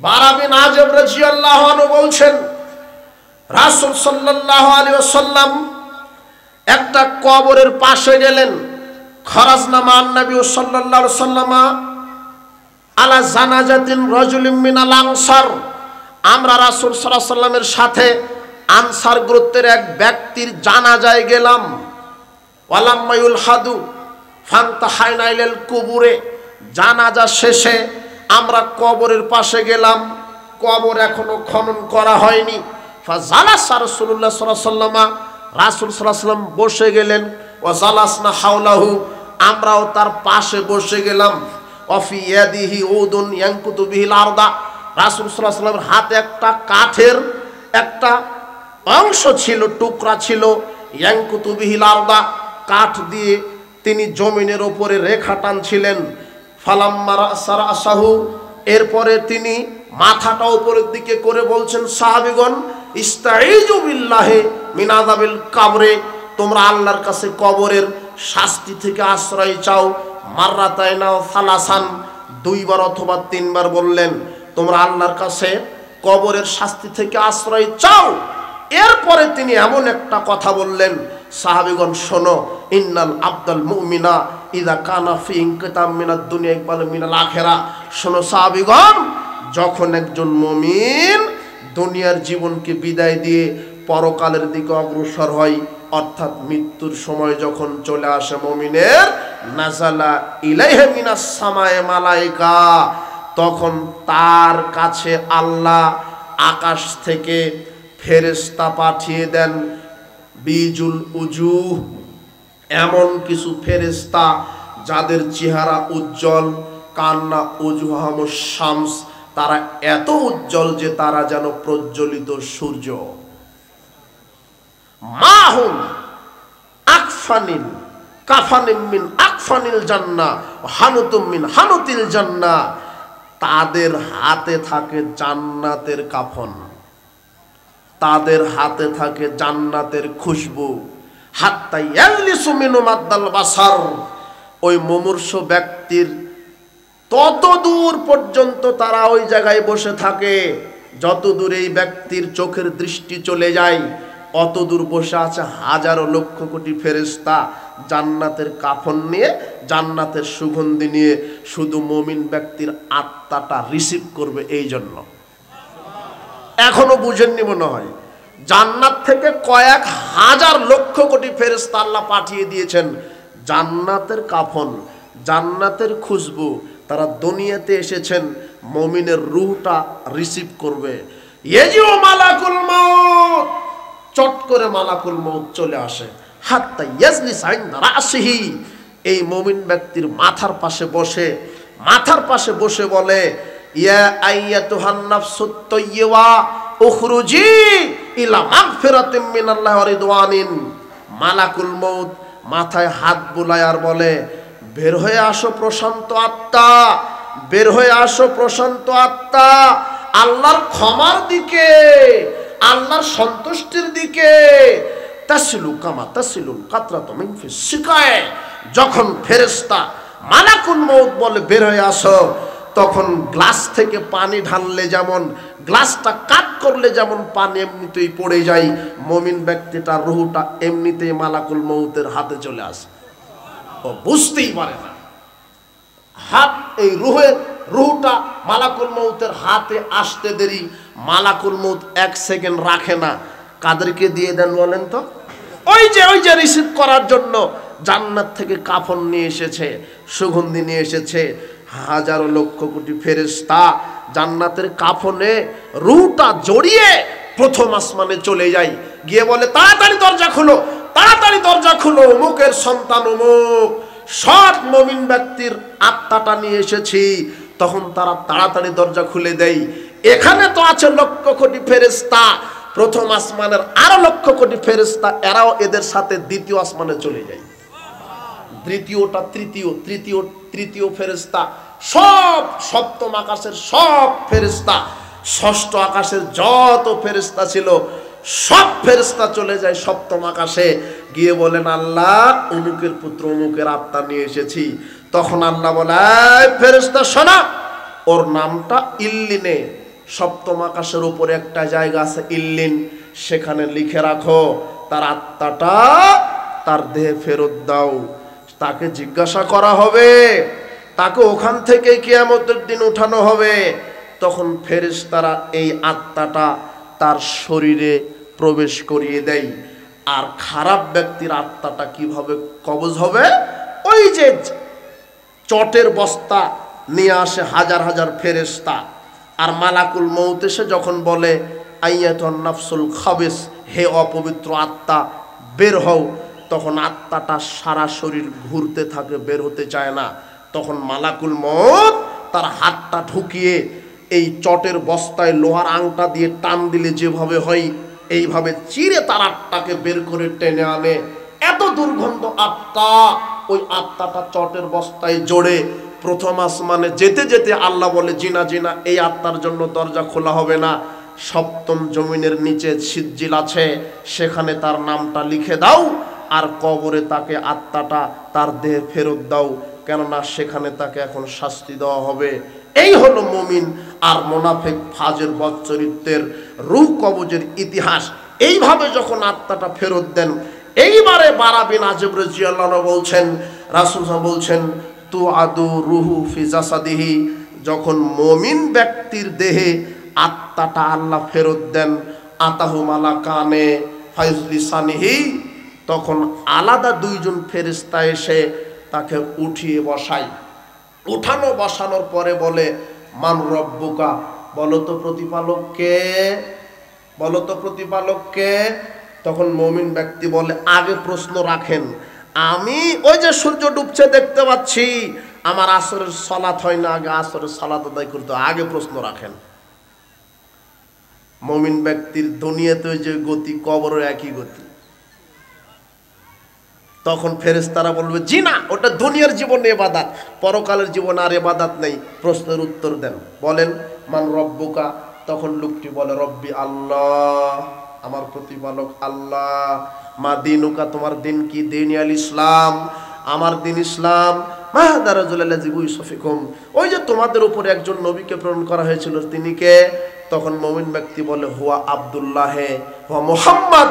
বারা বিন আযিব রাদিয়াল্লাহু আনহু বলছেন, রাসূল সাল্লাল্লাহু আলাইহি ওয়াসাল্লাম একটা কবরের পাশে গেলেন। খরাজনা মান নবী সাল্লাল্লাহু আলাইহি ওয়াসাল্লাম আলা জানাজাতিন রাজুলিন মিনাল আনসার, আমরা রাসূল সাল্লাল্লাহু আলাইহি ওয়াসাল্লামের সাথে আনসার গোত্রের এক ব্যক্তির জানাজায় গেলাম। ওয়ালাম্মায়ুল হাদু ফান্তাহাইনা ইলাল কুবুরে, জানাজা শেষে আমরা কবরের পাশে গেলাম, কবর এখনো খনন করা হয়নি। ফাজালাসা রাসূলুল্লাহ সাল্লাল্লাহু আলাইহি ওয়াসাল্লাম, রাসূল সাল্লাল্লাহু আলাইহি ওয়াসাল্লাম বসে গেলেন। ওয়া জালাসনা হাওলাহু, আমরাও তার পাশে বসে গেলাম। ওয়াফি ইয়াদিহি উদুন ইয়ানকুতু বিহিল আরদা, রাসূল সাল্লাল্লাহু আলাইহি ওয়াসাল্লামের হাতে একটা কাঠের একটা অংশ ছিল, টুকরা ছিল। ইয়ানকুতু বিহিল আরদা, কাঠ দিয়ে তিনি জমিনের উপরে রেখা টানছিলেন। ফালাম্মা রাসাহু, এরপরে তিনি মাথাটা উপরের দিকে করে বলছেন, সাহাবীগণ ইস্তাইজু বিল্লাহি মিন আযাবিল কবরে, তোমরা আল্লাহর কাছে কবরের শাস্তি থেকে আশ্রয় চাও। মাররাতাইনা ওয়া সালাসান, দুইবার অথবা তিনবার বললেন তোমরা আল্লাহর কাছে কবরের শাস্তি থেকে আশ্রয় চাও। এরপরে তিনি এমন একটা কথা বললেন, সাহাবীগণ শোনো, ইন্নাল আবদাল মুমিনা ইযা কানা ফি ইনকিতাম মিনাদ দুনিয়া ইকবাল মিনাল আখিরা। শোনো সাহাবীগণ, যখন একজন মুমিন দুনিয়ার জীবনকে বিদায় দিয়ে পরকালের দিকে অগ্রসর হয়, অর্থাৎ মৃত্যুর সময় যখন চলে আসে মুমিনের, নাযালা ইলাইহি মিনাস সামায়ে মালায়েকা, তখন তার কাছে আল্লাহ আকাশ থেকে ফেরেশতা পাঠিয়ে দেন। বিজুল উজুহ, এমন কিছু ফেরেশতা যাদের চেহারা উজ্জ্বল, কান্না উজুহামুশ শামস, তারা এত উজ্জ্বল যে তারা যেন প্রজ্বলিত সূর্য। মাহুম আকফানিন কাফানিন মিন আকফানিল জান্নাহ হানুতুম মিন হানুতিল জান্নাহ, তাদের হাতে থাকে জান্নাতের কাফন, তাদের হাতে থাকে জান্নাতের খুশবু। হাত্তা ইয়াজলিসু মিনু মাদ্দাল বাসার, ওই মুমূর্ষ ব্যক্তির তত দূর পর্যন্ত তারা ওই জায়গায় বসে থাকে, যত দূর এই ব্যক্তির চোখের দৃষ্টি চলে যায় অত দূর বসে আছে হাজারো লক্ষ কোটি ফেরেশতা জান্নাতের কাফন নিয়ে, জান্নাতের সুগন্ধি নিয়ে, শুধু মুমিন ব্যক্তির আত্মাটা রিসিভ করবে। এই জন্য এখনো বুঝেননি মনে হয়, জান্নাত থেকে কয়েক হাজার লক্ষ কোটি ফেরেশতা আল্লাহ পাঠিয়ে দিয়েছেন। জান্নাতের কাফন, জান্নাতের খুশবু, তারা দুনিয়াতে এসেছেন মুমিনের রূহটা রিসিভ করবে। ইয়াজিউ মালাকুল মাউত, চট করে মালাকুল মাউত চলে আসে। হাত্তা ইয়াজলিস ইনদা রাসিহি, এই মুমিন ব্যক্তির মাথার পাশে বসে, মাথার পাশে বসে বলে, ইয়া আইয়াতুহান নাফসুত তাইয়্যিবা উখরুজি ইলা মাগফিরাতিম মিনাল্লাহি ওয়া রিদওয়ানিন। মালাকুল মাউত মাথায় হাত বুলায় আর বলে, বের হয়ে আসো প্রশান্ত আত্মা, বের হয়ে আসো প্রশান্ত আত্মা, আল্লাহর ক্ষমার দিকে, আল্লাহর সন্তুষ্টির দিকে। তাসিলু কামা তাসিলুল কাতরাতু মিন ফিস সিকায়, যখন ফেরেশতা মালাকুল মাউত বলে বের হয়ে আসো, তখন গ্লাস থেকে পানি ঢাললে যেমন, গ্লাসটা কাট করলে যেমন পানি এমনিতেই পড়ে যায়, মুমিন ব্যক্তিটার রূহটা এমনিতেই মালাকুল মাউতের হাতে চলে আসে। ও বুঝতেই পারে না, হাত এই রূহটা মালাকুল মাউতের হাতে আসতে দেরি, মালাকুল মাউত এক সেকেন্ড রাখে না। কাদেরকে দিয়ে দেন বলেন তো? ওই যে রিসিভ করার জন্য জান্নাত থেকে কাফন নিয়ে এসেছে, সুগন্ধি নিয়ে এসেছে, হাজারো লক্ষ কোটি ফেরেশতা জান্নাতের কাফনে রূহটা জড়িয়ে প্রথম আসমানে চলে যায়, গিয়ে বলে তাড়াতাড়ি দরজা খুলো, তাড়াতাড়ি দরজা খুলো, অমুকের সন্তান অমুক সৎ মুমিন ব্যক্তির আত্মাটা নিয়ে এসেছি। তখন তারা তাড়াতাড়ি দরজা খুলে দেয়। এখানে তো আছে লক্ষ কোটি ফেরেশতা, প্রথম আসমানের আরো লক্ষ কোটি ফেরেশতা, এরাও এদের সাথে দ্বিতীয় আসমানে চলে যায়। দ্বিতীয়টা তৃতীয় ফেরেশতা, সব সপ্তম আকাশের সব ফেরেশতা, ষষ্ঠ আকাশের যত ফেরেশতা ছিল সব ফেরেশতা চলে যায় সপ্তম আকাশে, গিয়ে বলেন আল্লাহ অমুকের পুত্র অমুকের আত্মা নিয়ে এসেছি। তখন আল্লাহ বলে, ফেরেশতা শোনা, ওর নামটা ইল্লিনে, সপ্তম আকাশের উপরে একটা জায়গা আছে ইল্লিন, সেখানে লিখে রাখো, তার আত্মাটা তার দেহে ফেরত দাও। তাকে জিজ্ঞাসা করা হবে, তাকে ওখান থেকে কিয়ামতের দিন উঠানো হবে। তখন ফেরেশতারা এই আত্মাটা তার শরীরে প্রবেশ করিয়ে দেয়। আর খারাপ ব্যক্তির আত্মাটা কিভাবে কবজ হবে? ওই যে চটের বস্তা নিয়ে আসে হাজার হাজার ফেরেশতা। আর মালাকুল মউত এসে যখন বলে আইয়াতুন নাফসুল খাবিস, হে অপবিত্র আত্মা বের হও, তখন আত্মাটা সারা শরীর ঘুরতে থাকে, বের হতে চায় না। তখন মালাকুল মউত তার হাতটা ঢুকিয়ে এই চটের বস্তায় লোহার আংটা দিয়ে টান দিলে যেভাবে হয় এইভাবে চিরে তার আত্মাকে বের করে টেনে আনে। এত দুর্গন্ধ আত্মা, ওই আত্মাটা চটের বস্তায় জোড়ে প্রথম আসমানে যেতে যেতে আল্লাহ বলে জিনা জিনা এই আত্মার জন্য দরজা খোলা হবে না, সপ্তম জমিনের নিচে সিজ্জিল আছে, সেখানে তার নামটা লিখে দাও, আর কবরে তাকে আত্মাটা তার দেহে ফেরত দাও, কেননা সেখানে তাকে এখন শাস্তি দেওয়া হবে। এই হলো মুমিন আর মুনাফিক ফাজের বদচরিত্রের রূহ কবজের ইতিহাস। এইভাবে যখন আত্মাটা ফেরত দেন, এইবারে বারা বিন আযিব রাদিয়াল্লাহু আনহু বলছেন, রাসূল বলছেন তু আদু রুহু ফি জাসাদিহি, যখন মুমিন ব্যক্তির দেহে আত্মাটা আল্লাহ ফেরত দেন, আতাহু মালাকানে ফাইজলিসানিহি, তখন আলাদা দুইজন ফেরেশতা এসে তাকে উঠিয়ে বসায়। উঠানো বসানোর পরে বলে মান রব্বুকা, বলো তো প্রতিপালক কে, বলো তো প্রতিপালক কে। তখন মুমিন ব্যক্তি বলে আগে প্রশ্ন রাখেন, আমি ওই যে সূর্য ডুবছে দেখতে পাচ্ছি, আমার আসরের সালাত হয় না, আগে আসরের সালাত আদায় করতে, আগে প্রশ্ন রাখেন। মুমিন ব্যক্তির দুনিয়াতে ওই যে গতি, কবরের একই গতি। তখন ফেরেশতারা বলবে জি না, ওটা দুনিয়ার জীবনে ইবাদত, পরকালের জীবনে আর ইবাদত নেই। প্রশ্নের উত্তর দেন, বলেন মান রব্বুকা। তখন লোকটি বলে রব্বি আল্লাহ, আমার প্রতিপালক আল্লাহ। মা দিনুকা, তোমার দিন কি? দিন আল ইসলাম, আমার দিন ইসলাম। মাহাদা রাজুলাল্লাযী বুইসা ফিকুম, ওই যে তোমাদের উপরে একজন নবীকে প্রেরণ করা হয়েছিল, তিনি কে? তখন মুমিন ব্যক্তি বলে হুয়া আব্দুল্লাহ, হুয়া মুহাম্মদ,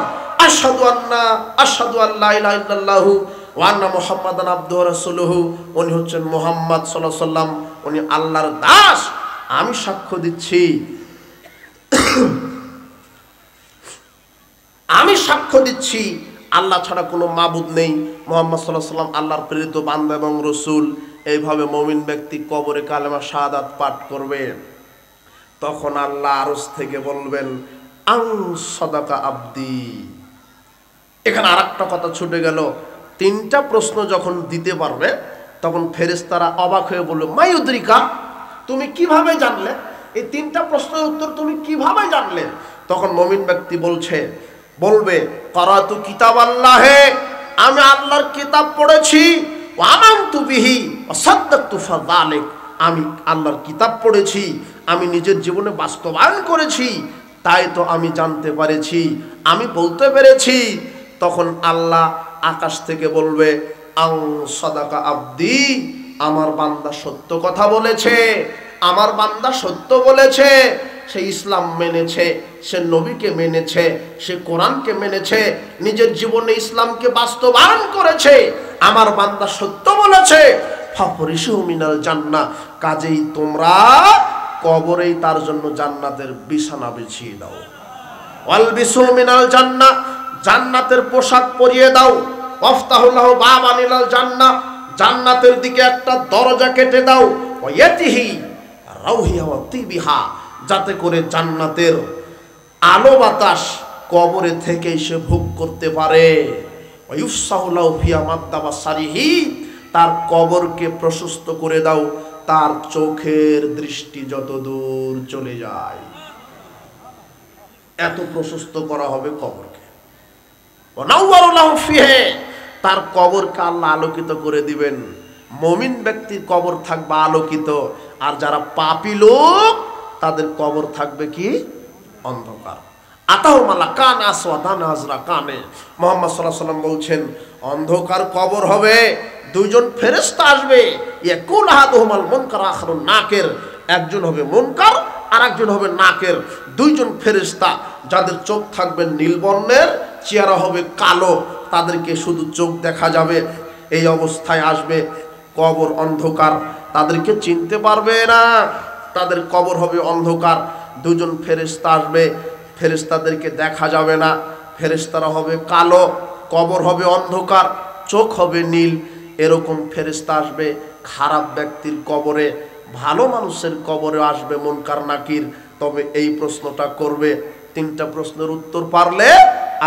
আশহাদু আল্লা ইলাহা ইল্লাল্লাহু ওয়া আন্না মুহাম্মাদান আবদুহু ওয়া রাসূলুহু, উনি হচ্ছেন মুহাম্মদ সাল্লাল্লাহু আলাইহি সাল্লাম, উনি আল্লাহর দাস। আমি সাক্ষ্য দিচ্ছি, আমি সাক্ষ্য দিচ্ছি আল্লাহ ছাড়া কোনো মাবুদ নেই, মুহাম্মদ সাল্লাল্লাহু আলাইহি সাল্লাম আল্লাহর প্রেরিত বান্দা এবং রাসূল। এইভাবে মুমিন ব্যক্তি কবরে কালেমা শাহাদাত পাঠ করবে। তখন আল্লাহ আরশ থেকে বলবেন আং সাদাকা আব্দি। এখানে আরেকটা কথা ছুটে গেল, তিনটা প্রশ্ন যখন দিতে পারবে তখন ফেরেশতারা অবাক হয়ে বলল মায়ুদ্রিকা, তুমি কিভাবে জানলে? এই তিনটা প্রশ্নের উত্তর তুমি কিভাবে জানলে? তখন মুমিন ব্যক্তি বলবে কারাতু কিতাব আল্লাহে, আমি আল্লাহর কিতাব পড়েছি, ওয়া আমানতু বিহি ওয়া সাদ্দাকতু ফাযালিক, আমি আল্লাহর কিতাব পড়েছি, আমি নিজের জীবনে বাস্তবায়ন করেছি, তাই তো আমি জানতে পেরেছি, আমি বলতে পেরেছি। তখন আল্লাহ আকাশ থেকে বলবে আং সাদাকা আব্দি, আমার বান্দা সত্য কথা বলেছে, আমার বান্দা সত্য বলেছে, সে ইসলাম মেনেছে, সে নবীকে মেনেছে, সে কোরআনকে মেনেছে, নিজের জীবনে ইসলামকে বাস্তবায়ন করেছে, আমার বান্দা সত্য বলেছে। ফাফরিশু মিনাল জান্নাহ, কাজেই তোমরা কবরেই তার জন্য জান্নাতের বিছানা বিছিয়ে দাও। ওয়ালবিসু মিনাল জান্নাহ, জান্নাতের পোশাক পরিয়ে দাও। ওয়াফতাহুল্লাহু বাবানিলাল জান্নাহ, জান্নাতের দিকে একটা দরজা কেটে দাও। ওয়ায়াতিহি রাউহিয়া ওয়া তিবিহা, যাতে করে জান্নাতের আলো বাতাস কবরে থেকে সে ভোগ করতে পারে। ওয়ায়ুফসাহুল্লাহু ফিয়া মাদ্দাবা সারিহি, তার কবরকে প্রশস্ত করে দাও, তার চোখের দৃষ্টি যত দূর চলে যায়, এত প্রশস্ত করা হবে কবরকে। ওয়ানাওয়ারুল্লাহু ফিহি, তার কবরকে আল্লাহ আলোকিত করে দিবেন। মুমিন ব্যক্তির কবর থাকবে আলোকিত, আর যারা পাপী লোক তাদের কবর থাকবে কি? অন্ধকার। আতাহু মালাকান আসওয়াদান আজরাকানে, মুহাম্মদ সাল্লাল্লাহু আলাইহি ওয়াসাল্লাম বলছেন অন্ধকার কবর হবে, দুইজন ফেরেশতা আসবে, ইয়াকুল আহাদুহুমাল মুনকার আখারুন নাকির, একজন হবে মুনকার আর একজন হবে নাকির। দুইজন ফেরেশতা যাদের চোখ থাকবে নীল বর্ণের, চেহারা হবে কালো, তাদেরকে শুধু চোখ দেখা যাবে, এই অবস্থায় আসবে। কবর অন্ধকার, তাদেরকে চিনতে পারবে না, তাদের কবর হবে অন্ধকার। দুজন ফেরেশতা আসবে, ফেরেশতাদেরকে দেখা যাবে না, ফেরেশতারা হবে কালো, কবর হবে অন্ধকার, চোখ হবে নীল। এরকম ফেরেশতা আসবে খারাপ ব্যক্তির কবরে, ভালো মানুষের কবরে আসবে মুনকার নাকির, তবে এই প্রশ্নটা করবে। তিনটা প্রশ্নের উত্তর পারলে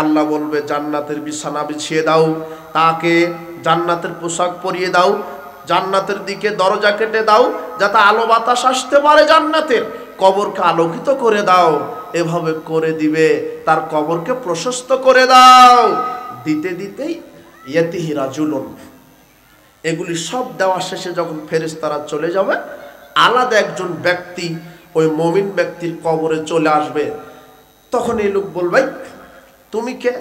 আল্লাহ বলবে জান্নাতের বিছানা বিছিয়ে দাও, তাকে জান্নাতের পোশাক পরিয়ে দাও, জান্নাতের দিকে দরজা কেটে দাও যাতে আলো বাতাস আসতে পারে জান্নাতের, কবরকে আলোকিত করে দাও। এভাবে করে দিবে, তার কবরকে প্রশস্ত করে দাও। দিতে দিতেই ইয়াতিহি রাজুলুন, এগুলি সব দেওয়া শেষে যখন ফেরেশতারা চলে যাবে, আলাদা একজন ব্যক্তি ওই মুমিন ব্যক্তির কবরে চলে আসবে। তখন এই লোক বলবে তুমি কে?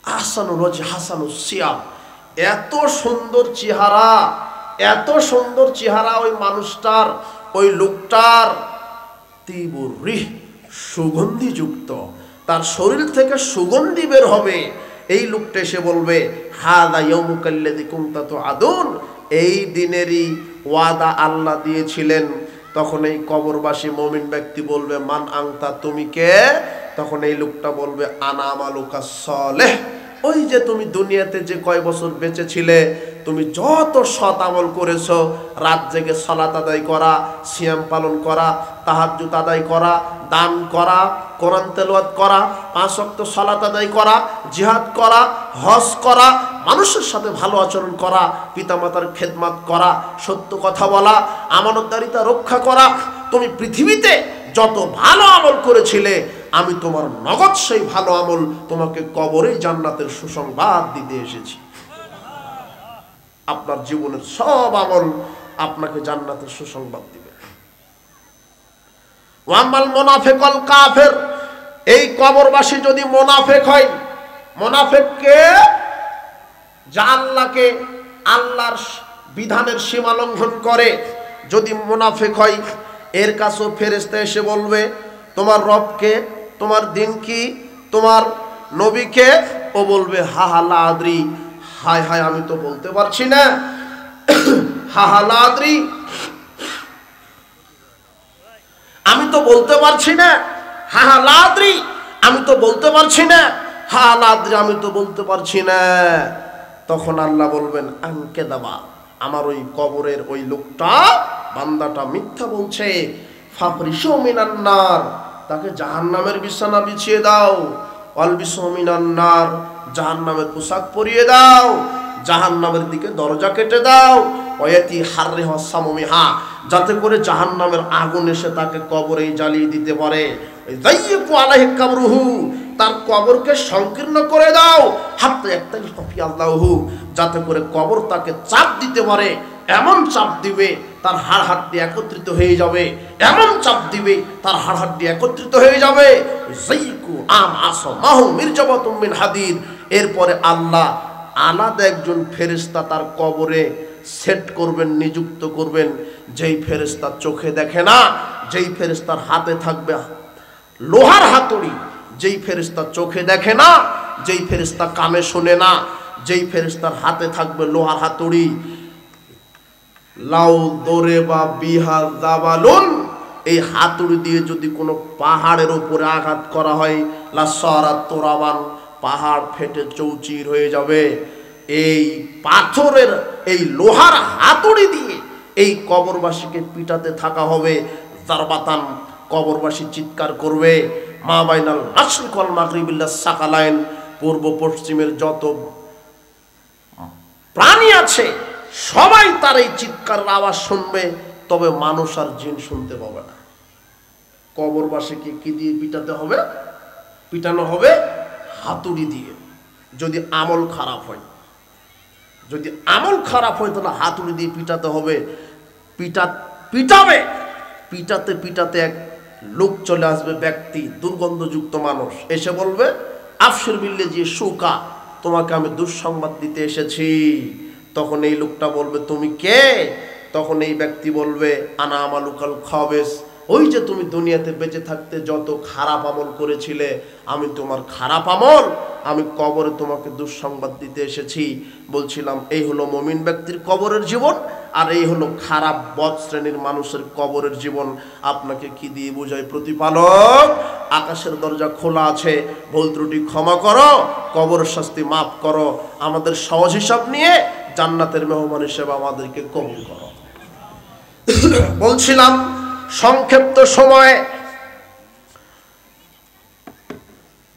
আহসানুর ওয়াজহি হাসানুস সিয়াব, এত সুন্দর চেহারা, এত সুন্দর চেহারা ওই মানুষটার, ওই লোকটার, তিবুর রিহ, সুগন্ধিযুক্ত, তার শরীর থেকে সুগন্ধি বের হবে। এই লোকটা এসে বলবে হাদা ইয়াউমুকাল্লাযী কুনতা তুআদুন, এই দিনেরই ওয়াদা আল্লাহ দিয়েছিলেন। তখন এই কবরবাসী মুমিন ব্যক্তি বলবে মান আনতা, তুমি কে? তখন এই লোকটা বলবে আনা আমালুকা সালেহ, ওই যে তুমি দুনিয়াতে যে কয় বছর বেঁচে ছিলে, তুমি যত সৎ আমল করেছো, রাত জেগে সালাত আদায় করা, সিয়াম পালন করা, তাহাজ্জুদ আদায় করা, দান করা, কোরআন তেলাওয়াত করা, 5 ওয়াক্ত সালাত আদায় করা, জিহাদ করা, হজ করা, মানুষের সাথে ভালো আচরণ করা, পিতামাতার খেদমত করা, সত্য কথা বলা, আমানতদারিতা রক্ষা করা, তুমি পৃথিবীতে যত ভালো আমল করেছিলে, আমি তোমার নগদ সেই ভালো আমল তোমাকে কবরে জান্নাতের সুসংবাদ দিতে এসেছি। আপনার জীবনের সব আমল আপনাকে জান্নাতের সুসংবাদ দিবে। ওয়ামাল মুনাফিকুল কাফির, এই কবরবাসী যদি মুনাফিক হয়, মুনাফিককে যা আল্লাহকে, আল্লাহর বিধানের সীমা লঙ্ঘন করে, যদি মুনাফিক হয়, এর কাছেও ফেরেশতা এসে বলবে তোমার রবকে, তোমার দিন কি, তোমার নবীকে? ও বলবে হা হা লা আদরি, হায় হায় আমি তো বলতে পারছি না, হা হা লা আদরি, আমি তো বলতে পারছি না, হা হা লা আদরি, আমি তো বলতে পারছি না, হা লা আদরি, আমি তো বলতে পারছি না। তখন আল্লাহ বলবেন আনকে দাবা, আমার ওই কবরের ওই লোকটা, বান্দাটা মিথ্যা বলছে, ফাফরিশু মিনান নার, তাকে জাহান্নামের বিছানা বিছিয়ে দাও, অলবিসু মিনান নার, জাহান্নামের পোশাক পরিয়ে দাও, জাহান্নামের দিকে দরজা কেটে দাও, ওয়াতি হাররিহা সামুমিহা, যাতে করে জাহান্নামের আগুন এসে তাকে কবরেই জ্বালিয়ে দিতে পারে। যাইয়িকু আলাইহি কবরুহু, তার কবরকে সংকীর্ণ করে দাও, হাত্তা ইয়াক্তালিফা ফি আল্লাহু, যাতে করে কবর তাকে চাপ দিতে পারে, এমন চাপ দিবে তার হাড় হাড্ডি একত্রিত হয়ে যাবে, এমন চাপ দিবে তার হাড় হাড্ডি একত্রিত হয়ে যাবে। যাইকু আম আসমাহু মিরজাবাতুম মিন হাদিদ, এরপরে আল্লাহ আলাদা একজন ফেরেশতা তার কবরে সেট করবেন, নিযুক্ত করবেন, যেই ফেরেশতা চোখে দেখে না, যেই ফেরেশতার হাতে থাকবে লোহার হাতুড়ি, যেই ফেরেশতা চোখে দেখে না, যেই ফেরেশতা কানে শোনে না, যেই ফেরেশতার হাতে থাকবে লোহার হাতুড়ি, লাউ দরে বা বিহা জাবালুন, এই হাতুড়ি দিয়ে যদি কোনো পাহাড়ের উপরে আঘাত করা হয়, লা সারাত তুরাবান, পাহাড় ফেটে চৌচির হয়ে যাবে। এই পাথরের, এই লোহার হাতুড়ি দিয়ে এই কবরবাসীকে পিটাতে থাকা হবে। জারবাতান, কবরবাসী চিৎকার করবে, মা বাইনাল মাশরিক ওয়াল মাগরিব ইল্লা সাকালাইন, পূর্ব পশ্চিমের যত প্রাণী আছে সবাই তার এই চিৎকারের আওয়াজ শুনবে, তবে মানুষ আর জিন শুনতে পাবে না। কবরবাসীকে কি দিয়ে পিটাতে হবে? পিটানো হবে হাতুড়ি দিয়ে। যদি আমল খারাপ হয়, যদি আমল খারাপ হয় তাহলে হাতুড়ি দিয়ে পিটাতে হবে। পিটাবে, পিটাতে পিটাতে এক লোক চলে আসবে, ব্যক্তি, দুর্গন্ধযুক্ত মানুষ, এসে বলবে আফসির বিল্লাজি শুকা, তোমাকে আমি দুঃসংবাদ দিতে এসেছি। তখন এই লোকটা বলবে তুমি কে? তখন এই ব্যক্তি বলবে আনা আমালুকাল খাবেস, ওই যে তুমি দুনিয়াতে বেঁচে থাকতে যত খারাপ আমল করেছিলে, আমি তোমার খারাপ আমল, আমি কবরে তোমাকে দুঃসংবাদ দিতে এসেছি। বলছিলাম এই হলো মুমিন ব্যক্তির কবরের জীবন, আর এই হলো খারাপ বদ শ্রেণীর মানুষের কবরের জীবন। আপনাকে কি দিয়ে বোঝায়? প্রতিপালক, আকাশের দরজা খোলা আছে, ভুল ত্রুটি ক্ষমা করো, কবরের শাস্তি মাফ করো, আমাদের সহজ হিসাব নিয়ে জান্নাতের মেহমান হিসেবে আমাদেরকে কবুল করো। বলছিলাম সংক্ষিপ্ত সময়ে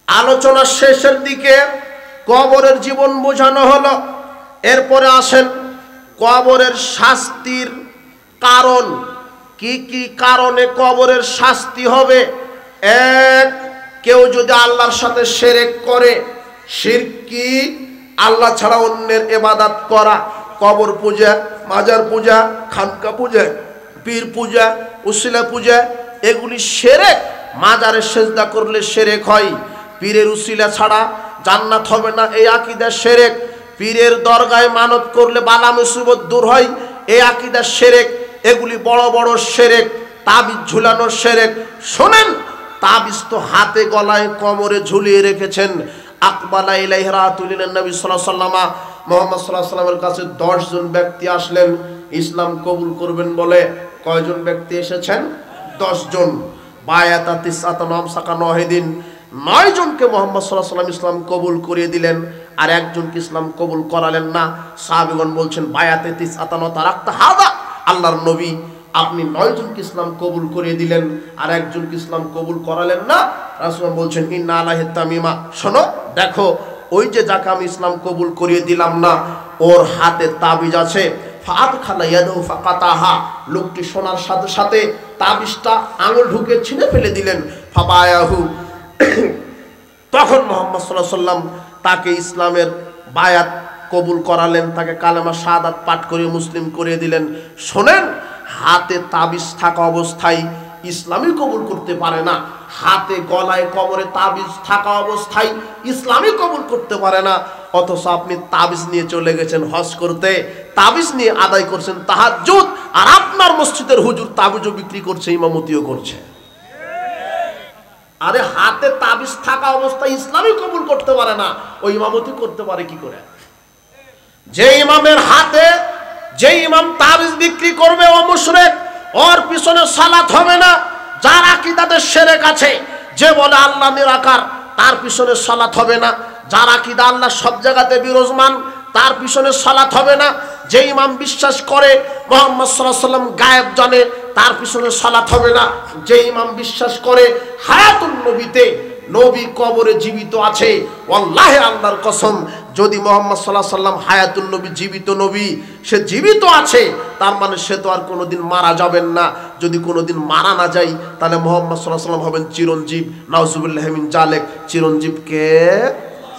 আলোচনার শেষের দিকে কবরের জীবন বোঝানো হলো। এরপরে আসেন কবরের শাস্তির কারণ, কি কি কারণে কবরের শাস্তি হবে। এক, কেউ যদি আল্লাহর সাথে শিরক করে, শিরক কি? আল্লাহ ছাড়া অন্যের ইবাদত করা, কবর পূজা, মাজার পূজা, খানকা পূজা, পীর পূজা, উসিলা পূজা, এগুলি শিরক। মাজারে সেজদা করলে শিরক হয়। পীরের উসিলা ছাড়া জান্নাত হবে না, এই আকীদা শিরক। পীরের দরগায় মানত করলে বালা মুসিবত দূর হয়, এই আকীদা শিরক। এগুলি বড় বড় শিরক। তাবিজ ঝুলানো শিরক। শোনেন, তাবিজ তো হাতে গলায় কোমরে ঝুলিয়ে রেখেছেন। আকবালা ইলাইহি রাতুলিন নবী সাল্লাল্লাহু আলাইহি ওয়াসাল্লাম, মুহাম্মদ সাল্লাল্লাহু আলাইহি ওয়াসাল্লামের কাছে 10 জন ব্যক্তি আসলেন ইসলাম কবুল করবেন বলে। কয়জন ব্যক্তি এসেছেন? 10 জন। বায়াতা তিসআতান আমসাকা 9 দিন 9 জনকে মুহাম্মদ সাল্লাল্লাহু আলাইহি ওয়াসাল্লাম ইসলাম কবুল করিয়ে দিলেন, আর একজনকে ইসলাম কবুল করালেন না। সাহাবীগণ বলছেন বায়াতে তিসআতান তারাকতা হাদা, আল্লাহর নবী আপনি 9 জনকে ইসলাম কবুল করিয়ে দিলেন, আর একজনকে ইসলাম কবুল করালেন না। রাসূল বলছেন ইন্না আলাইহি তামিমা, শোনো দেখো, ওই যে যাকে আমি ইসলাম কবুল করিয়ে দিলাম না, ওর হাতে তাবিজ আছে। ফাআদখালা ইয়াদাহু ফাকাতাহা, লোকটি শোনার সাথে সাথে তাবিজটা আঙুল ঢুকে ছিঁড়ে ফেলে দিলেন। ফাবায়াহু, তখন মুহাম্মদ সাল্লাল্লাহু আলাইহি ওয়াসাল্লাম তাকে ইসলামের বায়াত কবুল করালেন, তাকে কালেমা শাহাদাত পাঠ করে মুসলিম করে দিলেন। শোনেন, হাতে তাবিজ থাকা অবস্থায় ইসলামই কবুল করতে পারে না। হাতে গলায় কোমরে তাবিজ থাকা অবস্থায় ইসলামই কবুল করতে পারে না। অথচ আপনি তাবিজ নিয়ে চলে গেছেন হজ করতে, তাবিজ নিয়ে আদায় করছেন তাহাজ্জুদ, আর আপনার মসজিদের হুজুর তাবিজও বিক্রি করছে, ইমামতিও করছে। আরে হাতে তাবিজ থাকা অবস্থায় ইসলামই কবুল করতে পারে না, ওই ইমামতি করতে পারে কি করে? যে ইমামের হাতে, যে ইমাম তাবিজ বিক্রি করবে ও মুশরিক, ওর পিছনে সালাত হবে না। যার আকীদাতে শিরক আছে, যে বলে আল্লাহ নিরাকার, তার পিছনে সালাত হবে না। যার আকীদা আল্লাহ সব জায়গাতে বিরাজমান, তার পিছনে সালাত হবে না। যে ইমাম বিশ্বাস করে মুহাম্মদ সাল্লাল্লাহু আলাইহি ওয়াসাল্লাম গায়েব জানে, তার পিছনে সালাত হবে না। যে ইমাম বিশ্বাস করে হায়াতুন নবীতে, নবী কবরে জীবিত আছে, ওয়াল্লাহি আল্লাহর কসম, যদি মুহাম্মদ সাল্লাল্লাহু আলাইহি ওয়াসাল্লাম হায়াতুন নবী, জীবিত নবী, সে জীবিত আছে, তার মানে সে তো আর কোনোদিন মারা যাবেন না। যদি কোনোদিন মারা না যায়, তাহলে মুহাম্মদ সাল্লাল্লাহু আলাইহি ওয়াসাল্লাম হবেন চিরঞ্জীব। নাউজুবিল্লাহি মিন জালিক। চিরঞ্জীব কে?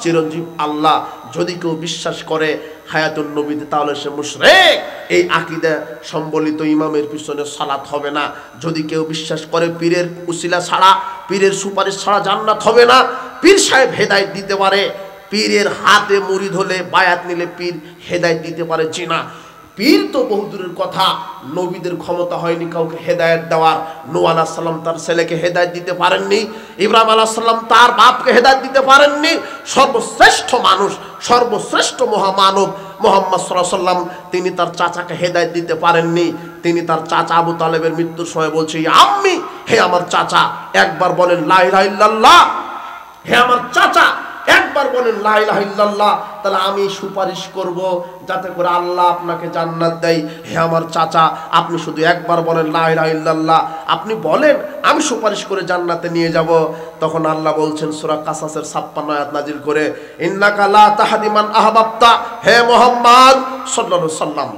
চিরঞ্জীব আল্লাহ। যদি কেউ বিশ্বাস করে হায়াতুন নবীতে, তাহলে সে মুশরিক। এই আকীদা সম্বলিত ইমামের পিছনে সালাত হবে না। যদি কেউ বিশ্বাস করে পীরের উসিলা ছাড়া, পীরের সুপারিশ ছাড়া জান্নাত হবে না, পীর সাহেব হেদায়েত দিতে পারে, পীরের হাতে মুরিদ হলে বায়াত নিলে পীর হেদায়েত দিতে পারে, জি না। পীর তো বহুদূরের কথা, নবীদের ক্ষমতা হয়নি কাউকে হেদায়েত দেওয়ার। নূহ আলাইহিস সালাম তার ছেলেকে হেদায়েত দিতে পারেননি, ইব্রাহিম আলাইহিস সালাম তার বাপকে হেদায়েত দিতে পারেননি। সর্বশ্রেষ্ঠ মানুষ, সর্বশ্রেষ্ঠ মহামানব মুহাম্মদ সাল্লাল্লাহু আলাইহি ওয়াসাল্লাম, তিনি তার চাচাকে হেদায়েত দিতে পারেননি। তিনি তার চাচা আবু তালেবের মৃত্যুর সময় বলছে, ইয়া আম্মি, হে আমার চাচা, একবার বলেন লা ইলাহা ইল্লাল্লাহ। হে আমার চাচা, একবার বলেন লা ইলাহা ইল্লাল্লাহ, তাহলে আমি সুপারিশ করব যাতে করে আল্লাহ আপনাকে জান্নাত দেয়। হে আমার চাচা, আপনি শুধু একবার বলেন লা ইলাহা ইল্লাল্লাহ, আপনি বলেন, আমি সুপারিশ করে জান্নাতে নিয়ে যাব। তখন আল্লাহ বলছেন সূরা কাসাসের 56 আয়াত নাজিল করে, ইন্নাকা লা তাহদি মান আহবাবতা, হে মুহাম্মদ সাল্লাল্লাহু আলাইহি ওয়াসাল্লাম,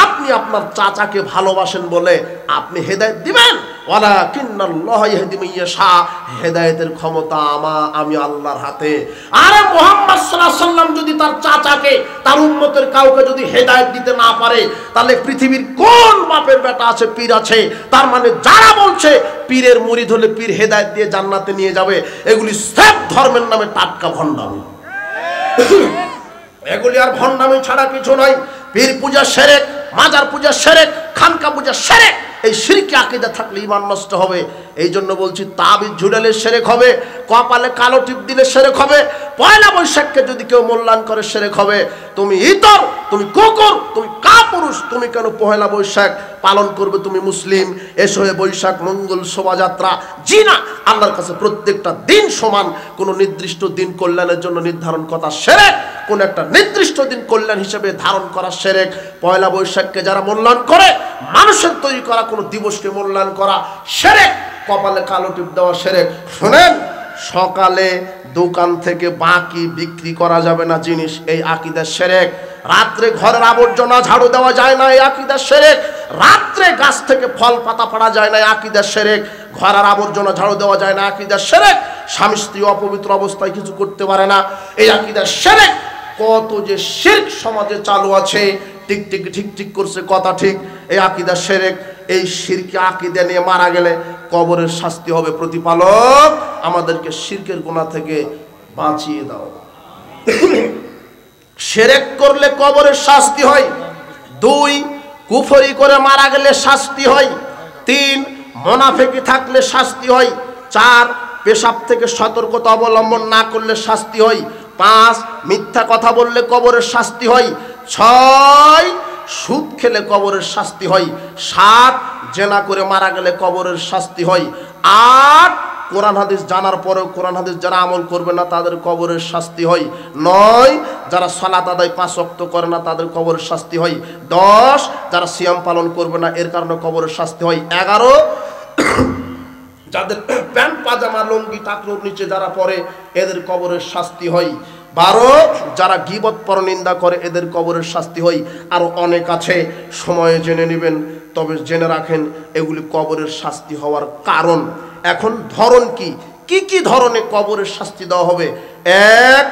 আপনি আপনার চাচাকে ভালোবাসেন বলে আপনি হেদায়েত দিবেন। ওয়ালাকিন্নাল্লাহা ইয়াহদি মান ইয়াশা, হেদায়েতের ক্ষমতা আমি আল্লাহর হাতে। আরে মুহাম্মদ সাল্লাল্লাহু আলাইহি ওয়াসাল্লাম যদি তার চাচাকে, তার উম্মতের কাউকে যদি হেদায়েত দিতে না পারে, তাহলে পৃথিবীর কোন বাপের বেটা আছে পীর আছে? তার মানে যারা বলছে পীরের মুরিদ হলে পীর হেদায়েত দিয়ে জান্নাতে নিয়ে যাবে, এগুলি সব ধর্মের নামে টাটকা ভণ্ডামি। এগুলি আর ভণ্ডামি ছাড়া কিছু নয়। পীর পূজা শিরক, মাজার পূজা শিরক, খানকা পূজা শিরক। এই শিরকি আকীদা থাকলে ঈমান নষ্ট হবে। এই জন্য বলছি, তাবিজ ঝুলালে শিরক হবে, কপালে কালো টিপ দিলে শিরক হবে, পয়লা বৈশাখকে যদি কেউ মূল্যায়ন করে শিরক হবে। তুমি ইতর, তুমি কুকুর, তুমি কাপুরুষ, তুমি কেন পয়লা বৈশাখ পালন করবে? তুমি মুসলিম, এসো হে বৈশাখ মঙ্গল শোভাযাত্রা। জি না, আল্লাহর কাছে প্রত্যেকটা দিন সমান। কোন নির্দিষ্ট দিন কল্যাণের জন্য নির্ধারণ করা শিরক, কোন একটা নির্দিষ্ট দিন কল্যাণ হিসেবে ধারণ করা শিরক। পয়লা বৈশাখকে যারা মূল্যায়ন করে, মানুষের তৈরি করা কোনো দিবসকে মূল্যায়ন করা শিরক। কপালে কালো টিপ দেওয়া শিরক। শুনেন, সকালে দোকান থেকে বাকি বিক্রি করা যাবে না জিনিস, এই আকীদা শিরক। রাত্রে ঘরের আবর্জনা ঝাড়ু দেওয়া যায় না, এই আকীদা শিরক। রাত্রে গাছ থেকে ফল পাতা পাড়া যায় না, এই আকীদা শিরক। ঘরের আবর্জনা ঝাড়ু দেওয়া যায় না, আকীদা শিরক। স্বামী স্ত্রী অপবিত্র অবস্থায় কিছু করতে পারে না, এই আকীদা শিরক। কত যে শিরক সমাজে চালু আছে, ঠিক ঠিক ঠিক ঠিক করছে কথা ঠিক, এই আকীদা শিরক। এই শিরকি আকীদা নিয়ে মারা গেলে কবরের শাস্তি হবে। প্রতিপালক আমাদেরকে শিরকের গুনাহ থেকে বাঁচিয়ে দাও। শিরক করলে কবরের শাস্তি হয়। 2, কুফরি করে মারা গেলে শাস্তি হয়। 3, মুনাফিকি থাকলে শাস্তি হয়। 4, পেশাব থেকে সতর্কতা অবলম্বন না করলে শাস্তি হয়। 5, মিথ্যা কথা বললে কবরের শাস্তি হয়। 6, সুদ খেলে কবরের শাস্তি হয়। 7, জেনা করে মারা গেলে কবরের শাস্তি হয়। 8, কোরআন হাদিস জানার পরেও কোরআন হাদিস যারা আমল করবে না তাদের কবরের শাস্তি হয়। 9, যারা সালাত আদায় 5 ওয়াক্ত করে না তাদের কবরের শাস্তি হয়। 10, যারা সিয়াম পালন করবে না এর কারণে কবরের শাস্তি হয়। 11, যাদের প্যান্ট পাজামা লুঙ্গি টাকলোর নিচে যারা পরে এদের কবরের শাস্তি হয়। 12, যারা গীবত পরনিন্দা করে এদের কবরের শাস্তি হয়। আরো অনেক আছে, সময়ে জেনে নেবেন। তবে জেনে রাখেন এগুলি কবরের শাস্তি হওয়ার কারণ। এখন ধরন কি কি ধরনে কবরের শাস্তি দেওয়া হবে? 1,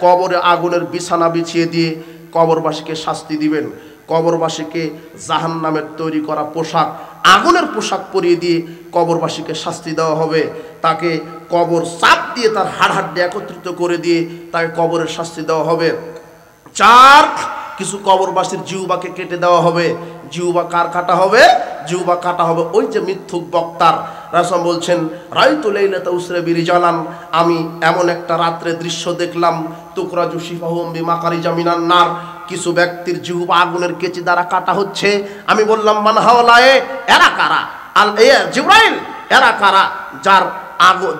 কবরে আগুনের বিছানা বিছিয়ে দিয়ে কবরবাসীকে শাস্তি দিবেন। কবরবাসীকে জাহান্নামের তৈরি করা পোশাক, আগুনের পোশাক পরিয়ে দিয়ে কবরবাসীকে শাস্তি দেওয়া হবে। তাকে কবর চাপ দিয়ে তার হাড়হাড্ডি একত্রিত করে দিয়ে তাকে কবরের শাস্তি দেওয়া হবে। 4, কিছু কবরবাসীর জিহ্বাকে কেটে দেওয়া হবে। জিহ্বা কার কাটা হবে? জিহ্বা কাটা হবে ওই যে মিথ্যুক বক্তার। রাসূল বলছেন, রাইতু লাইলাতা উসরা বিরিজালান, আমি এমন একটা রাত্রে দৃশ্য দেখলাম, তুকরাজু শিফাহুম বিমাকারিজা মিনান নার, কিছু ব্যক্তির জিহ্বা আগুনের কেচি দ্বারা কাটা হচ্ছে। আমি বললাম, মান হাওলায়ে, এরা কারা? আল জিবরাইল, এরা কারা যার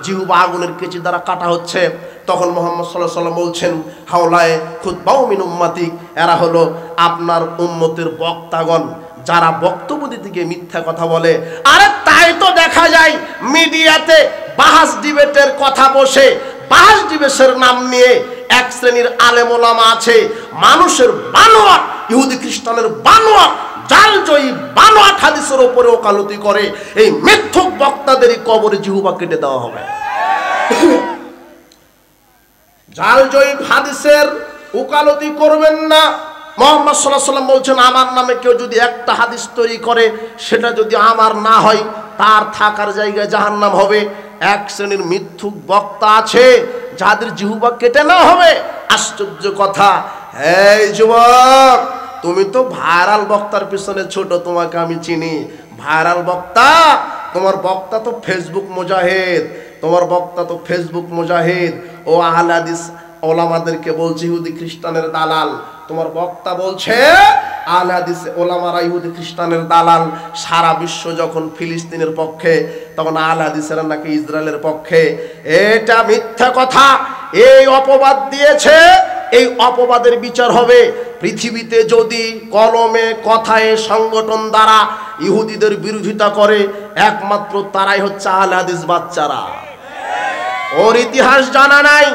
জিহ্বা আগুনের কেচি দ্বারা কাটা হচ্ছে? তখন মুহাম্মদ সাল্লাল্লাহু আলাইহি ওয়াসাল্লাম বলছেন, হাওলায়ে খুতবাউ মিন উম্মতিক, এরা হলো আপনার উম্মতের বক্তাগণ, যারা বক্তব্য দিতে গিয়ে মিথ্যা কথা বলে। আরে তাই তো দেখা যায় মিডিয়াতে বাহাস ডিবেটের কথা বসে, বাহাস ডিবেটের নাম নিয়ে এক শ্রেণীর আলেম ওলামা আছে, মানুষের বানোয়াট, ইহুদি খ্রিস্টানের বানোয়াট, জালজয়ী বানোয়াট হাদিসের উপরে ওকালতি করে। এই মিথ্যুক বক্তাদেরই কবরে জিহ্বা কেটে দেওয়া হবে। জালজয়ী হাদিসের ওকালতি করবেন না। মুহাম্মদ সাল্লাল্লাহু আলাইহি ওয়াসাল্লাম বলছেন, আমার নামে কেউ যদি একটা হাদিস তৈরি করে, সেটা যদি আমার না হয়, তার থাকার জায়গায় জাহান্নাম হবে। এক শ্রেণীর মিথ্যুক বক্তা আছে যাদের জিহ্বা কেটে না হবে। আশ্চর্য কথা। এই যুবক, তুমি তো ভাইরাল বক্তার পিছনে ছোট, তোমাকে আমি চিনি। ভাইরাল বক্তা, তোমার বক্তা তো ফেসবুক মুজাহিদ, তোমার বক্তা তো ফেসবুক মুজাহিদ। ও আহলে হাদিস ওলামাদেরকে বলছে ইহুদি খ্রিস্টানের দালাল। তোমার বক্তা বলছে আহলে হাদিস ওলামারা ইহুদি খ্রিস্টানের দালাল। সারা বিশ্ব যখন ফিলিস্তিনের পক্ষে, তখন আহলে হাদিসেরা নাকি ইসরায়েলের পক্ষে। এটা মিথ্যা কথা। এই অপবাদ দিয়েছে, এই অপবাদের বিচার হবে। পৃথিবীতে যদি কলমে কথায় সংগঠন দ্বারা ইহুদিদের বিরোধিতা করে, একমাত্র তারাই হচ্ছে আহলে হাদিস বাচ্চারা। ওর ইতিহাস জানা নাই।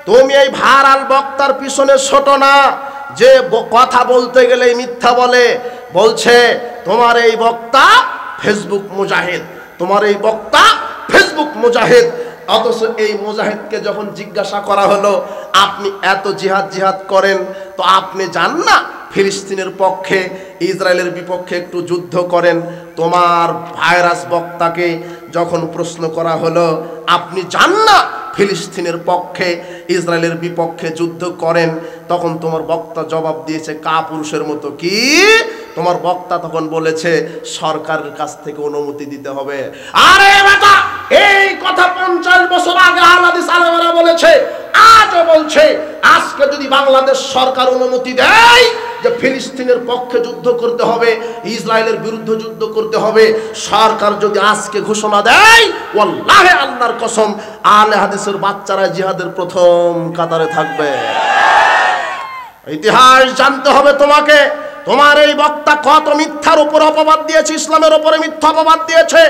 তুমি এই ভাইরাল বক্তার পিছনে ছোট না, যে কথা বলতে গেলে মিথ্যা বলে। বলছে তোমার এই বক্তা ফেসবুক মুজাহিদ, তোমার এই বক্তা ফেসবুক মুজাহিদ। অথচ এই মুজাহিদকে যখন জিজ্ঞাসা করা হলো, আপনি এত জিহাদ করেন, তো আপনি জান না ফিলিস্তিনের পক্ষে, ইসরায়েলের বিপক্ষে একটু যুদ্ধ করেন? তোমার ভাইরাস বক্তাকে যখন প্রশ্ন করা হলো, আপনি জান না ফিলিস্তিনের পক্ষে, ইসরায়েলের বিপক্ষে যুদ্ধ করেন? তখন তোমার বক্তা জবাব দিয়েছে কাপুরুষের মতো। কি? তোমার বক্তা তখন বলেছে সরকারের কাছ থেকে অনুমতি দিতে হবে। আরে বেটা, এই কথা 50 বছর আগে আহলে হাদিস আলেমেরা বলেছে। আজও বলছে আজকে যদি বাংলাদেশ সরকার অনুমতি দেয় যে ফিলিস্তিনের পক্ষে যুদ্ধ করতে হবে, ইসরায়েলের বিরুদ্ধে যুদ্ধ করতে হবে, সরকার যদি আজকে ঘোষণা দেয়, ওয়াল্লাহি আল্লাহর কসম, আহলে হাদিসের বাচ্চারা জিহাদের প্রথম কাতারে থাকবে। ইতিহাস জানতে হবে তোমাকে। তোমার এই বক্তা কত মিথ্যার উপর অপবাদ দিয়েছে, ইসলামের উপরে মিথ্যা অপবাদ দিয়েছে।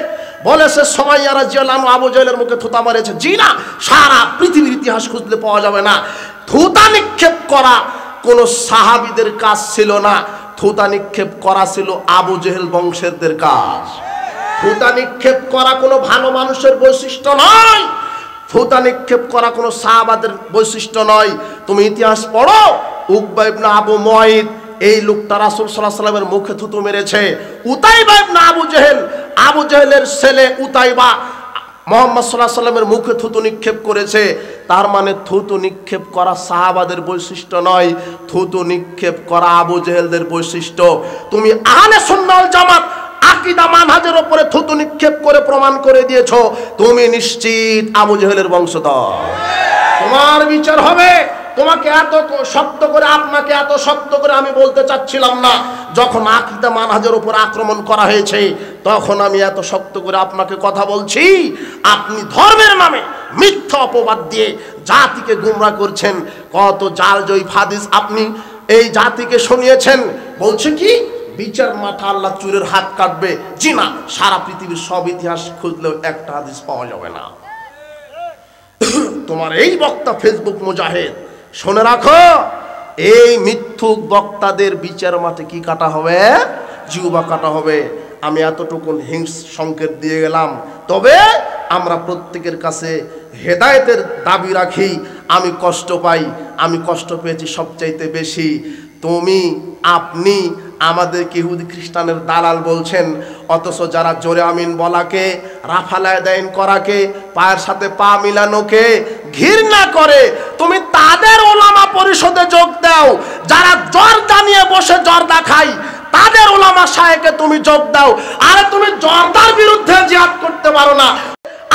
বলেছে সুমাইয়া রাদিয়াল্লাহু আনহা আবু জাহেলের মুখে থুতা মারেছে। জি না, সারা পৃথিবীর ইতিহাস খুঁজলে পাওয়া যাবে না। থুতা নিক্ষেপ করা কোন সাহাবীদের কাজ ছিল না, থুতা নিক্ষেপ করা ছিল আবু জেহেল বংশেরদের কাজ। থুতা নিক্ষেপ করা কোনো ভালো মানুষের বৈশিষ্ট্য নয়, থুতা নিক্ষেপ করা কোনো সাহাবাদের বৈশিষ্ট্য নয়। তুমি ইতিহাস পড়ো, উকবা ইবনে আবু মুআইদ এই লোকটা রাসূল সাল্লাল্লাহু আলাইহি ওয়াসাল্লামের মুখে থুতু মেরেছে। উতাইবা ইবনে আবু জেহেল, আবু জেহেলের ছেলে উতাইবা মুহাম্মদ সাল্লাল্লাহু আলাইহি ওয়াসাল্লামের মুখে থুতু নিক্ষেপ করেছে। তার মানে থুতু নিক্ষেপ করা সাহাবাদের বৈশিষ্ট্য নয়, থুতু নিক্ষেপ করা আবু জেহেলদের বৈশিষ্ট্য। তুমি আহলে সুন্নাহ ওয়াল জামাত আকীদা মানহাজের উপরে থুতু নিক্ষেপ করে প্রমাণ করে দিয়েছো তুমি নিশ্চিত আবু জেহেলের বংশধর। তোমার বিচার হবে। তোমাকে এত শক্ত করে, আপনাকে এত শক্ত করে আমি বলতে চাচ্ছিলাম না। যখন আকীদা মানহাজের উপর আক্রমণ করা হয়েছে তখন আমি এত শক্ত করে আপনাকে কথা বলছি। আপনি ধর্মের নামে মিথ্যা অপবাদ দিয়ে জাতিকে গুমরাহ করছেন। কত জাল জয়ীফ হাদিস আপনি এই জাতিকে শুনিয়েছেন। বলছে কি বিচার মাঠে আল্লাহ চুরের হাত কাটবে। জি না, সারা পৃথিবীর সব ইতিহাস খুঁজলেও একটা হাদিস পাওয়া যাবে না। তোমার এই বক্তা ফেসবুক মুজাহিদ, শুনে রাখো, এই মিথ্যুক বক্তাদের বিচার মাঠে কি কাটা হবে? জিহ্বা কাটা হবে। আমি এতটুকু হিংস সংকেত দিয়ে গেলাম। তবে আমরা প্রত্যেকের কাছে হেদায়েতের দাবি রাখি। আমি কষ্ট পাই, আমি কষ্ট পেয়েছি সবচাইতে বেশি। তুমি আপনি আমাদেরকে ইহুদি খ্রিস্টানের দালাল বলছেন, অথচ যারা জোরে আমিন বলাকে, রাফালায় দাইন করাকে, পায়ের সাথে পা মিলানোকে ঘৃণা করে, তুমি তাদের ওলামা পরিষদে যোগ দাও। যারা জর্দা নিয়ে বসে জর্দা খায় তাদের ওলামা শায়েখে তুমি যোগ দাও। আরে তুমি জর্দার বিরুদ্ধে জিহাদ করতে পারো না,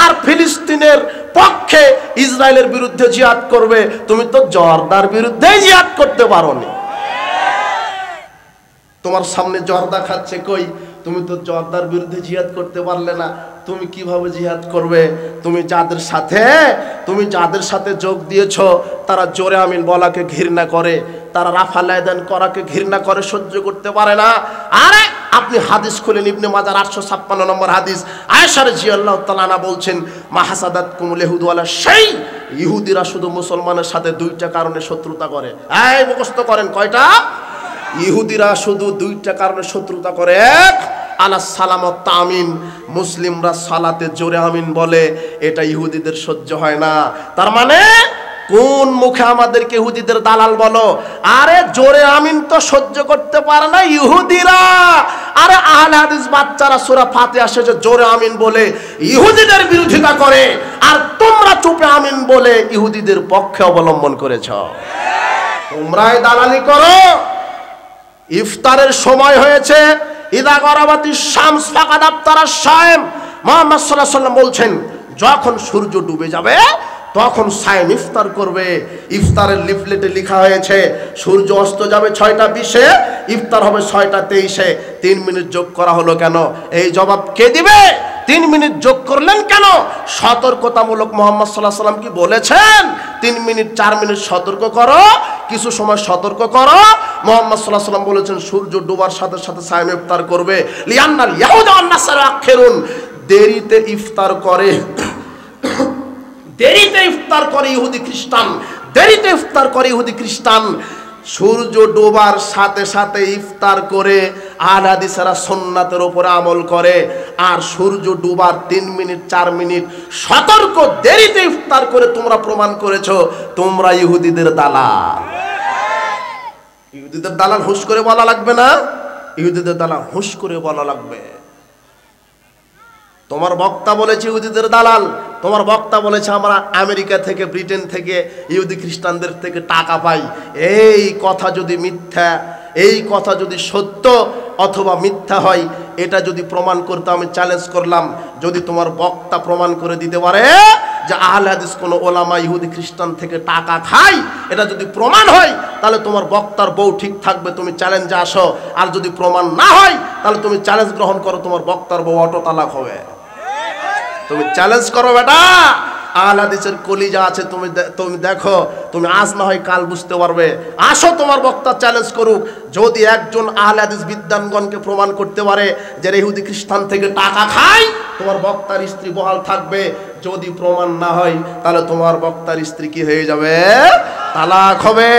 আর ফিলিস্তিনের পক্ষে ইসরায়েলের বিরুদ্ধে জিহাদ করবে? তুমি তো জর্দার বিরুদ্ধে জিহাদ করতে পারো না। তোমার সামনে জর্দা খাচ্ছে, কই তুমি তো জর্দার বিরুদ্ধে জিহাদ করতে পারলে না। তুমি কিভাবে জিহাদ করবে? তুমি যাদের সাথে যোগ দিয়েছ তারা জোরে আমিন বলাকে ঘৃণা করে, তারা রাফালায় দান করাকে ঘৃণা করে, সহ্য করতে পারে না। আরে আপনি হাদিস খুলেন, ইবনে মাজার 856 নম্বর হাদিস, আয়েশা রাদিয়াল্লাহু তাআলা আনহা বলছেন, মা হাসাদাতকুমুল ইয়াহুদু আলা শাই, ইহুদিরা শুধু মুসলমানের সাথে দুইটা কারণে শত্রুতা করে। এই মুখস্থ করেন, কয়টা? ইহুদিরা শুধু দুইটা কারণে শত্রুতা করে। এক, আলা সালামত তামিন, মুসলিমরা সালাতে জোরে আমিন বলে, এটা ইহুদিদের সহ্য হয় না। তার মানে কোন মুখে আমাদেরকে ইহুদিদের দালাল বলো? আরে জোরে আমিন তো সহ্য করতে পারে না ইহুদিরা। আরে আহলে হাদিস বাচ্চারা সূরা ফাতিহা শেষে জোরে আমিন বলে ইহুদিদের বিরোধিতা করে, আর তোমরা চুপে আমিন বলে ইহুদিদের পক্ষে অবলম্বন করেছ। তোমরাই দালালি করো। ইফতারের সময় হয়েছে, ইদা গরাবাতি শামস ফাকাদ আফতারা শায়েম। মুহাম্মদ সাল্লাল্লাহু আলাইহি ওয়াসাল্লাম বলছেন, যখন সূর্য ডুবে যাবে তখন সায়েম ইফতার করবে। ইফতারের লিফলেটে লেখা হয়েছে সূর্য অস্ত যাবে 6টা 20-এ, ইফতার হবে 6টা 23-এ। 3 মিনিট যোগ করা হলো কেন? এই জবাব কে দিবে? 3 মিনিট যোগ করলেন কেন? সতর্কতামূলক মুহাম্মদ সাল্লাল্লাহু আলাইহি ওয়াসাল্লাম কি বলেছেন 3 মিনিট 4 মিনিট সতর্ক করো, কিছু সময় সতর্ক করো? মুহাম্মদ সাল্লাল্লাহু আলাইহি ওয়াসাল্লাম বলেছেন সূর্য ডোবার সাথে সাথে সায়েম ইফতার করবে। লিআন্নাল ইয়াহুদা ওয়ান নাসারা আখিরুন, দেরিতে ইফতার করে, দেরিতে ইফতার করে ইহুদি খ্রিস্টান, দেরিতে ইফতার করে ইহুদি খ্রিস্টান। সূর্য ডোবার সাথে সাথে ইফতার করে আহলে হাদিসেরা সুন্নাতের উপরে আমল করে, আর সূর্য ডোবার 3 মিনিট 4 মিনিট সতর্ক দেরিতে ইফতার করে তোমরা প্রমাণ করেছো তোমরা ইহুদিদের দালাল। ইহুদিদের দালাল হুঁশ করে বলা লাগবে না? ইহুদিদের দালাল হুঁশ করে বলা লাগবে। তোমার বক্তা বলেছে ইহুদিদের দালাল, তোমার বক্তা বলেছে আমরা আমেরিকা থেকে, ব্রিটেন থেকে ইহুদি খ্রিস্টানদের থেকে টাকা পাই। এই কথা যদি মিথ্যা, এই কথা যদি সত্য অথবা মিথ্যা হয়, এটা যদি প্রমাণ করতে আমি চ্যালেঞ্জ করলাম, যদি তোমার বক্তা প্রমাণ করে দিতে পারে যে আহলে হাদিস কোনো ওলামা ইহুদি খ্রিস্টান থেকে টাকা খায়, এটা যদি প্রমাণ হয় তাহলে তোমার বক্তার বউ ঠিক থাকবে, তুমি চ্যালেঞ্জে আসো। আর যদি প্রমাণ না হয় তাহলে তুমি চ্যালেঞ্জ গ্রহণ করো, তোমার বক্তার বউ অটো তালাক হবে। তুমি চ্যালেঞ্জ করো বেটা, আহলে হাদিসের কলিজা আছে, তুমি দেখো, তুমি আজ না হয় কাল বুঝতে পারবে। আসো, তোমার বক্তা চ্যালেঞ্জ করুক। যদি একজন আহলে হাদিস বিদ্বানগণকে প্রমাণ করতে পারে যে ইহুদি খ্রিস্টান থেকে টাকা খায়, তোমার বক্তার স্ত্রী বহাল থাকবে। যদি প্রমাণ না হয় তাহলে তোমার বক্তার স্ত্রী কি হয়ে যাবে? তালাক হবে।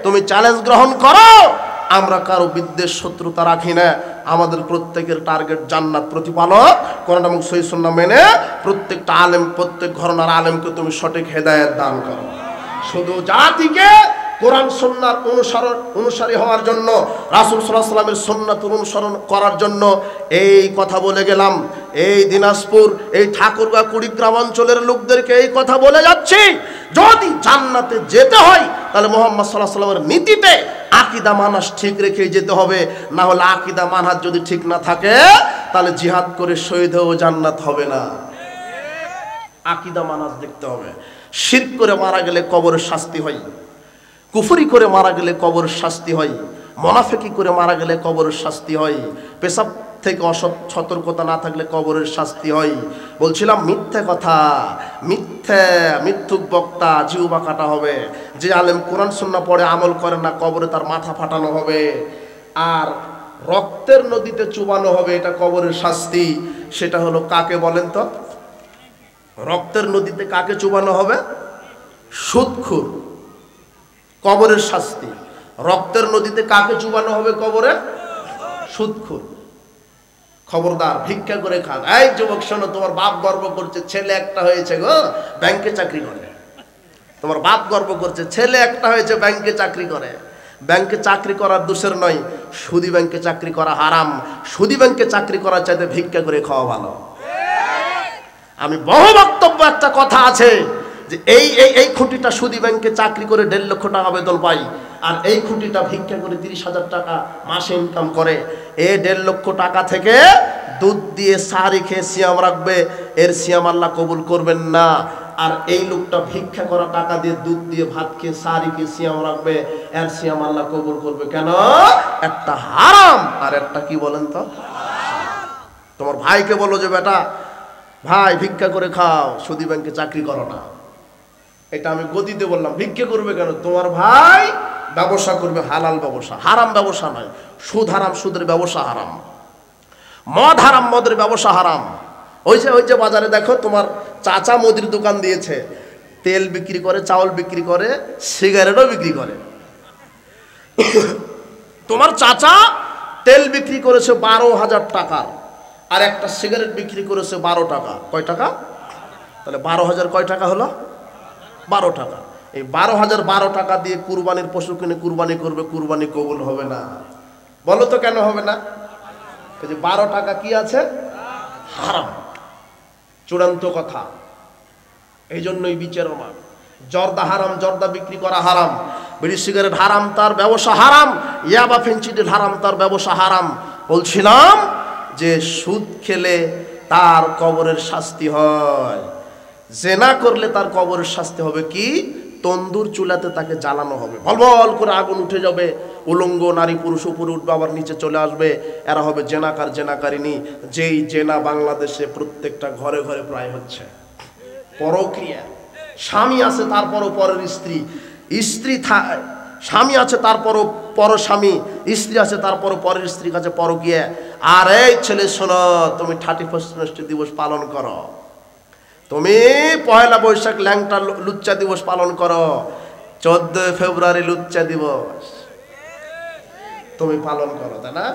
তুমি চ্যালেঞ্জ গ্রহণ করো। আমরা কারো বিদ্বেষ শত্রুতা রাখি না। আমাদের প্রত্যেকের টার্গেট জান্নাত প্রতিপালক, কোরআন এবং সহিহ সুন্নাহ মেনে প্রত্যেকটা আলেম, প্রত্যেক ঘরানার আলেমকে তুমি সঠিক হেদায়েত দান করো। শুধু জাতিকে কোরআন সুন্নাহর অনুসারী হওয়ার জন্য, রাসূল সাল্লাল্লাহু আলাইহি ওয়াসাল্লামের সুন্নাত অনুসরণ করার জন্য এই কথা বলে গেলাম। এই দিনাজপুর, এই ঠাকুরগাঁ, কুড়িগ্রাম অঞ্চলের লোকদেরকে এই কথা বলে যাচ্ছি, যদি জান্নাতে যেতে হয় তাহলে মুহাম্মদ সাল্লাল্লাহু আলাইহি ওয়াসাল্লামের নীতিতে আকীদা মানহাজ ঠিক রেখে যেতে হবে। না হলে আকীদা মানহাজ যদি ঠিক না থাকে তাহলে জিহাদ করে শহীদ হয়েও জান্নাত হবে না। আকীদা মানহাজ দেখতে হবে। শিরক করে মারা গেলে কবরের শাস্তি হয়, কুফরি করে মারা গেলে কবরের শাস্তি হয়, মুনাফিকি করে মারা গেলে কবরের শাস্তি হয়, পেশাব থেকে সতর্কতা না থাকলে কবরের শাস্তি হয়। বলছিলাম মিথ্যে কথা, মিথ্যুক বক্তা জিহ্বা কাটা হবে। যে আলেম কোরআন সুন্নাহ পড়ে আমল করে না, কবরে তার মাথা ফাটানো হবে। আর রক্তের নদীতে চুবানো হবে, এটা কবরের শাস্তি। সেটা হলো কাকে বলেন তো? রক্তের নদীতে কাকে চুবানো হবে? সুদখোর। কবরের শাস্তি। রক্তের নদীতে কাকে চুবানো হবে কবরে? সুদখোর। খবরদার, ভিক্ষা করে খান। এই যুবক শোনো, তোমার বাপ গর্ব করছে ছেলে একটা হয়েছে গো, ব্যাংকে চাকরি করে। তোমার বাপ গর্ব করছে ছেলে একটা হয়েছে, ব্যাংকে চাকরি করে। ব্যাংকে চাকরি করার দোষের নয়, সুদী ব্যাংকে চাকরি করা হারাম। সুদী ব্যাংকে চাকরি করার চাইতে ভিক্ষা করে খাওয়া ভালো। আমি বহু বক্তব্য, একটা কথা আছে যে এই খুঁটিটা সুদী ব্যাংকে চাকরি করে 1.5 লক্ষ টাকা বেতন পাই, আর এই খুঁটিটা ভিক্ষা করে 30,000 টাকা মাসে ইনকাম করে। 1.5 লক্ষ টাকা থেকে দুধ দিয়ে সাহারি খেয়ে সিয়াম রাখবে, এর সিয়াম আল্লাহ কবুল করবেন না। আর এই লোকটা ভিক্ষা করা টাকা দিয়ে, দুধ দিয়ে ভাত খেয়ে সাহারি খেয়ে সিয়াম রাখবে, এর সিয়াম আল্লাহ কবুল করবে। কেন? একটা হারাম আর একটা কি বলেন তো? তোমার ভাইকে বলো যে বেটা ভাই ভিক্ষা করে খাও, সুদী ব্যাংকে চাকরি করো না। এটা আমি গদিতে বললাম। ভিক্ষা করবে কেন? তোমার ভাই ব্যবসা করবে, হালাল ব্যবসা, হারাম ব্যবসা নয়। সুদ হারাম, সুদের ব্যবসা হারাম। মদ হারাম, মদের ব্যবসা হারাম। ওই যে বাজারে দেখো, তোমার চাচা মুদির দোকান দিয়েছে, তেল বিক্রি করে, চাউল বিক্রি করে, সিগারেটও বিক্রি করে। তোমার চাচা তেল বিক্রি করেছে 12,000 টাকার, আর একটা সিগারেট বিক্রি করেছে 12 টাকা। কয় টাকা? তাহলে 12,000 কয় টাকা হলো? 12 টাকা। এই 12,000 12 টাকা দিয়ে কুরবানির পশু কিনে কুরবানি করবে, কুরবানি কবুল হবে না। বলো তো কেন হবে না? এই যে 12 টাকা কি আছে? হারাম, চূড়ান্ত কথা। এই জন্যই বিচারনা। জর্দা হারাম, জর্দা বিক্রি করা হারাম। বিড়ি সিগারেট হারাম, তার ব্যবসা হারাম। ইয়াবা ফেন্সিডিল হারাম, তার ব্যবসা হারাম। বলছিলাম যে সুদ খেলে তার কবরের শাস্তি হয়, জেনা করলে তার কবরের শাস্তি হবে কি? তন্দুর চুলাতে তাকে জ্বালানো হবে, ভলভল করে আগুন উঠে যাবে, উলঙ্গ নারী পুরুষ উপরে উঠবে, আবার নিচে চলে আসবে। এরা হবে জেনাকার, জেনাকারিনী। যেই জেনা বাংলাদেশে প্রত্যেকটা ঘরে ঘরে প্রায় হচ্ছে। পরক্রিয়া, স্বামী আছে তারপরও পরের স্ত্রী, স্বামী আছে তারপরও পর স্বামী, স্ত্রী আছে তারপরও পরের স্ত্রীর কাছে পরক্রিয়া। আর এই ছেলে শোনো, তুমি 31st দিবস পালন করো, তুমি 1 বৈশাখ ল্যাংটা লুচ্চা দিবস পালন করো, 14 ফেব্রুয়ারি লুচ্চা দিবস তুমি পালন করো, তাই না?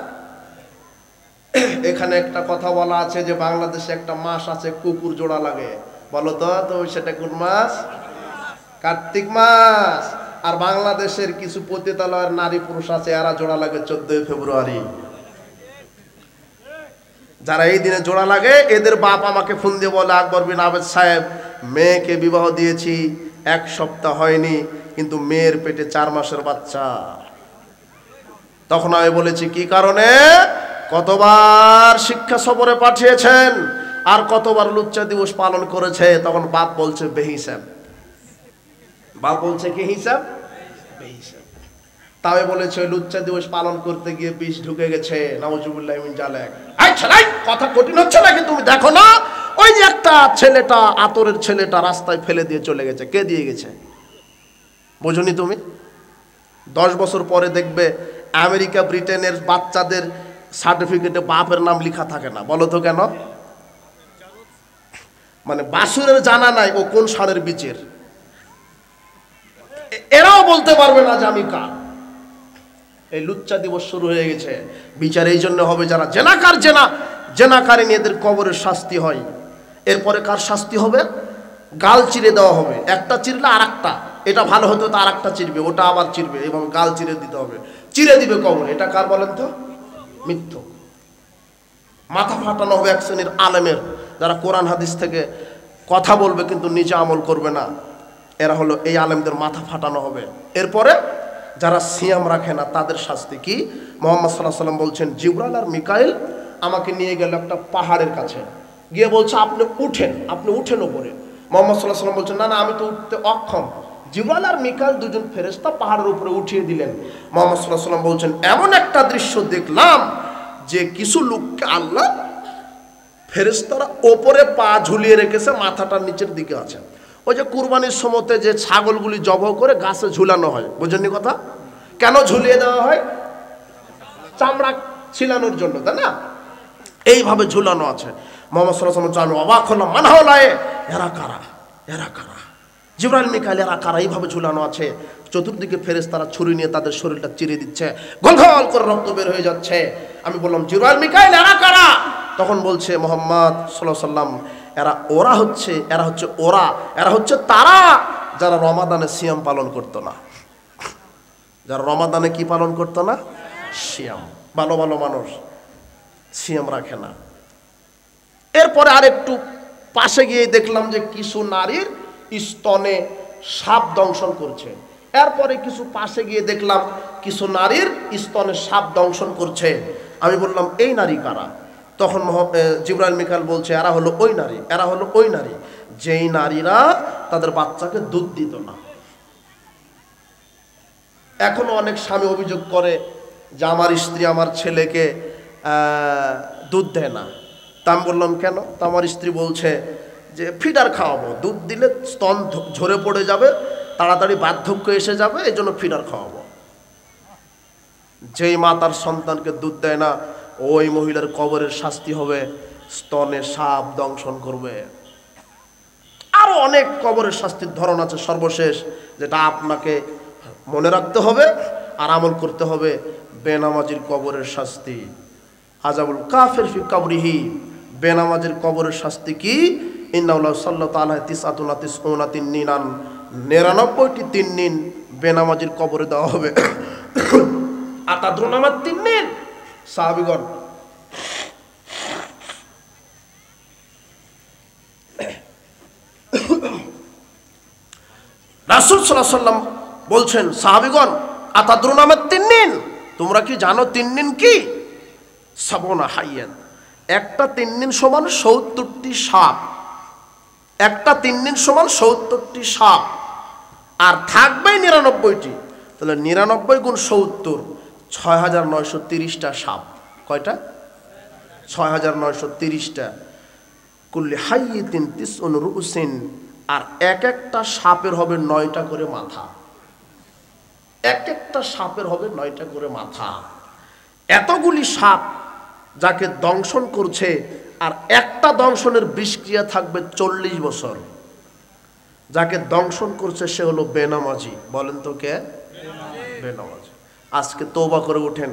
এখানে একটা কথা বলা আছে যে বাংলাদেশে একটা মাস আছে কুকুর জোড়া লাগে। বলো তো তুমি সেটা কোন মাস? কার্তিক মাস। আর বাংলাদেশের কিছু পতিতালয়ের নারী পুরুষ আছে, এরা জোড়া লাগে 14 ফেব্রুয়ারি। যারা এই দিনে জোড়া লাগে, এদের বাপ আমাকে ফোন দিয়ে বলে, আকবর বিন আবেদ সাহেব, মেয়েকে বিবাহ দিয়েছি 1 সপ্তাহ হয়নি, কিন্তু মেয়ের পেটে 4 মাসের বাচ্চা। তখন আমি বলেছি কি কারণে? কতবার শিক্ষা সফরে পাঠিয়েছেন, আর কতবার লুচ্চা দিবস পালন করেছে, তখন বাপ বলছে বেহিসাব। বাপ বলছে কি হিসাব? বেহিসাব। তবে বলেছে লুচ্চা দিবস পালন করতে গিয়ে বিষ ঢুকে গেছে, নাউজুবিল্লাহি মিন জালিক। কথা কঠিন হচ্ছে নাকি? তুমি দেখো না ওই যে একটা ছেলেটা, আতরের ছেলেটা রাস্তায় ফেলে দিয়ে চলে গেছে, কে দিয়ে গেছে? বোঝনি তুমি? 10 বছর পরে দেখবে আমেরিকা ব্রিটেনের বাচ্চাদের সার্টিফিকেটে বাপের নাম লেখা থাকে না। বলো তো কেন? মানে বাসুরের জানা নাই ও কোন ষাঁড়ের বীজের, এরাও বলতে পারবে না যে আমি কার। এই লুচ্চা দিবস শুরু হয়ে গেছে। বিচার এই জন্য হবে যারা জেনাকার, জেনাকারী এদের কবরের শাস্তি হয়। এরপরে কার শাস্তি হবে? গাল চিরে দেওয়া হবে। একটা চিরলে আর একটা, এটা ভালো হতো তো আর একটা চিরবে, ওটা আবার চিরবে এবং গাল চিরে দিতে হবে, চিরে দিবে কবরে। এটা কার বলেন তো? মিথ্যুক। মাথা ফাটানো হবে এক শ্রেণীর আলেমের, যারা কোরআন হাদিস থেকে কথা বলবে কিন্তু নিজে আমল করবে না। এরা হলো এই আলেমদের মাথা ফাটানো হবে। এরপরে যারা সিয়াম রাখে না তাদের শাস্তি কি? মুহাম্মদ সাল্লাল্লাহু আলাইহি ওয়াসাল্লাম বলছেন, জিবরাইল আর মিকাইল আমাকে নিয়ে গেল একটা পাহাড়ের কাছে, গিয়ে বলছে আপনি উঠেন উপরে। মুহাম্মদ সাল্লাল্লাহু আলাইহি ওয়াসাল্লাম বলছেন, না আমি তো উঠতে অক্ষম। জিবরাইল আর মিকাইল দুজন ফেরেশতা পাহাড়ের উপরে উঠিয়ে দিলেন। মুহাম্মদ সাল্লাল্লাহু আলাইহি ওয়াসাল্লাম বলছেন, এমন একটা দৃশ্য দেখলাম যে কিছু লোককে আল্লাহ ফেরেশতারা ওপরে পা ঝুলিয়ে রেখেছে, মাথাটা নিচের দিকে আছে। ওই যে কুরবানির সময়তে যে ছাগলগুলি জবাই করে গাছে ঝুলানো হয়, বুঝেননি কথা? কেন ঝুলিয়ে দেওয়া হয়? চামড়া ছিলানোর জন্য, তাই না? এইভাবে ঝুলানো আছে। মুহাম্মদ সাল্লাল্লাহু আলাইহি ওয়াসাল্লাম অবাক হলাম, মান হাওলায়ে, এরা কারা? জিবরাইল মিকাইল এরা কারা? এইভাবে ঝুলানো আছে। চতুর্দিকে ফেরেশতারা ছুরি নিয়ে তাদের শরীরটা চিরে দিচ্ছে, গলগল করে রক্ত বের হয়ে যাচ্ছে। আমি বললাম, জিবরাইল মিকাইল এরা কারা? তখন বলছে মুহাম্মদ সাল্লাল্লাহু আলাইহি ওয়াসাল্লাম, এরা হচ্ছে তারা যারা রমাদানে সিয়াম পালন করতো না। যারা রমাদানে কি পালন করতো না? সিয়াম। ভালো মানুষ সিয়াম রাখে না। এরপরে আর একটু পাশে গিয়ে দেখলাম যে কিছু নারীর স্তনে সাপ দংশন করছে। এরপরে কিছু পাশে গিয়ে দেখলাম কিছু নারীর স্তনে সাপ দংশন করছে। আমি বললাম, এই নারী কারা? তখন জিবরাইল মিকাইল বলছে, এরা হলো ওই নারী যেই নারীরা তাদের বাচ্চাকে দুধ দিত না। এখনো অনেক স্বামী অভিযোগ করে যে আমার স্ত্রী আমার ছেলেকে দুধ দেয় না। তা আমি বললাম, কেন? তা আমার স্ত্রী বলছে যে ফিডার খাওয়াবো, দুধ দিলে স্তন ঝরে পড়ে যাবে, তাড়াতাড়ি বার্ধক্য এসে যাবে, এই জন্য ফিডার খাওয়াবো। যেই মা তার সন্তানকে দুধ দেয় না, ওই মহিলার কবরের শাস্তি হবে, স্তনে সাপ দংশন করবে। আরো অনেক কবরের শাস্তির ধরন আছে। সর্বশেষ যেটা আপনাকে মনে রাখতে হবে আর আমল করতে হবে, বেনামাজির কবরের শাস্তি। আযাবুল কাফির ফি কবরিহি, বেনামাজির কবরের শাস্তি কি? ইন্নাল্লাহ সাল্লাল্লাহু আলাইহি তিসআতুন তিসউনা তিননিনান, 99টি তিননিন বেনামাজির কবরে দেওয়া হবে। আতাদরুনা মা তিননিন? সাহাবীগণ, রাসূল সাল্লাল্লাহু আলাইহি ওয়াসাল্লাম বলছেন, সাহাবীগণ, আতাদরুনা মা তিননিন, তোমরা কি জানো তিননিন কি? সাবনা হাইয়ান, একটা তিননিন সমান 70টি সাপ। একটা তিননিন সমান 70টি সাপ, আর থাকবে 99টি। তাহলে 99 গুণ 70, 6930টা সাপ। কয়টা? 6930টা। কুল্লি হাইয়াতিন তিসউন রুউসিন, আর এক একটা সাপের হবে 9টা করে মাথা। এক একটা সাপের হবে 9টা করে মাথা। এতগুলি সাপ যাকে দংশন করছে, আর একটা দংশনের বিষক্রিয়া থাকবে 40 বছর। যাকে দংশন করছে সে হলো বেনামাজি। বলেন তো কে? বেনামাজি। আজকে তওবা করে উঠেন।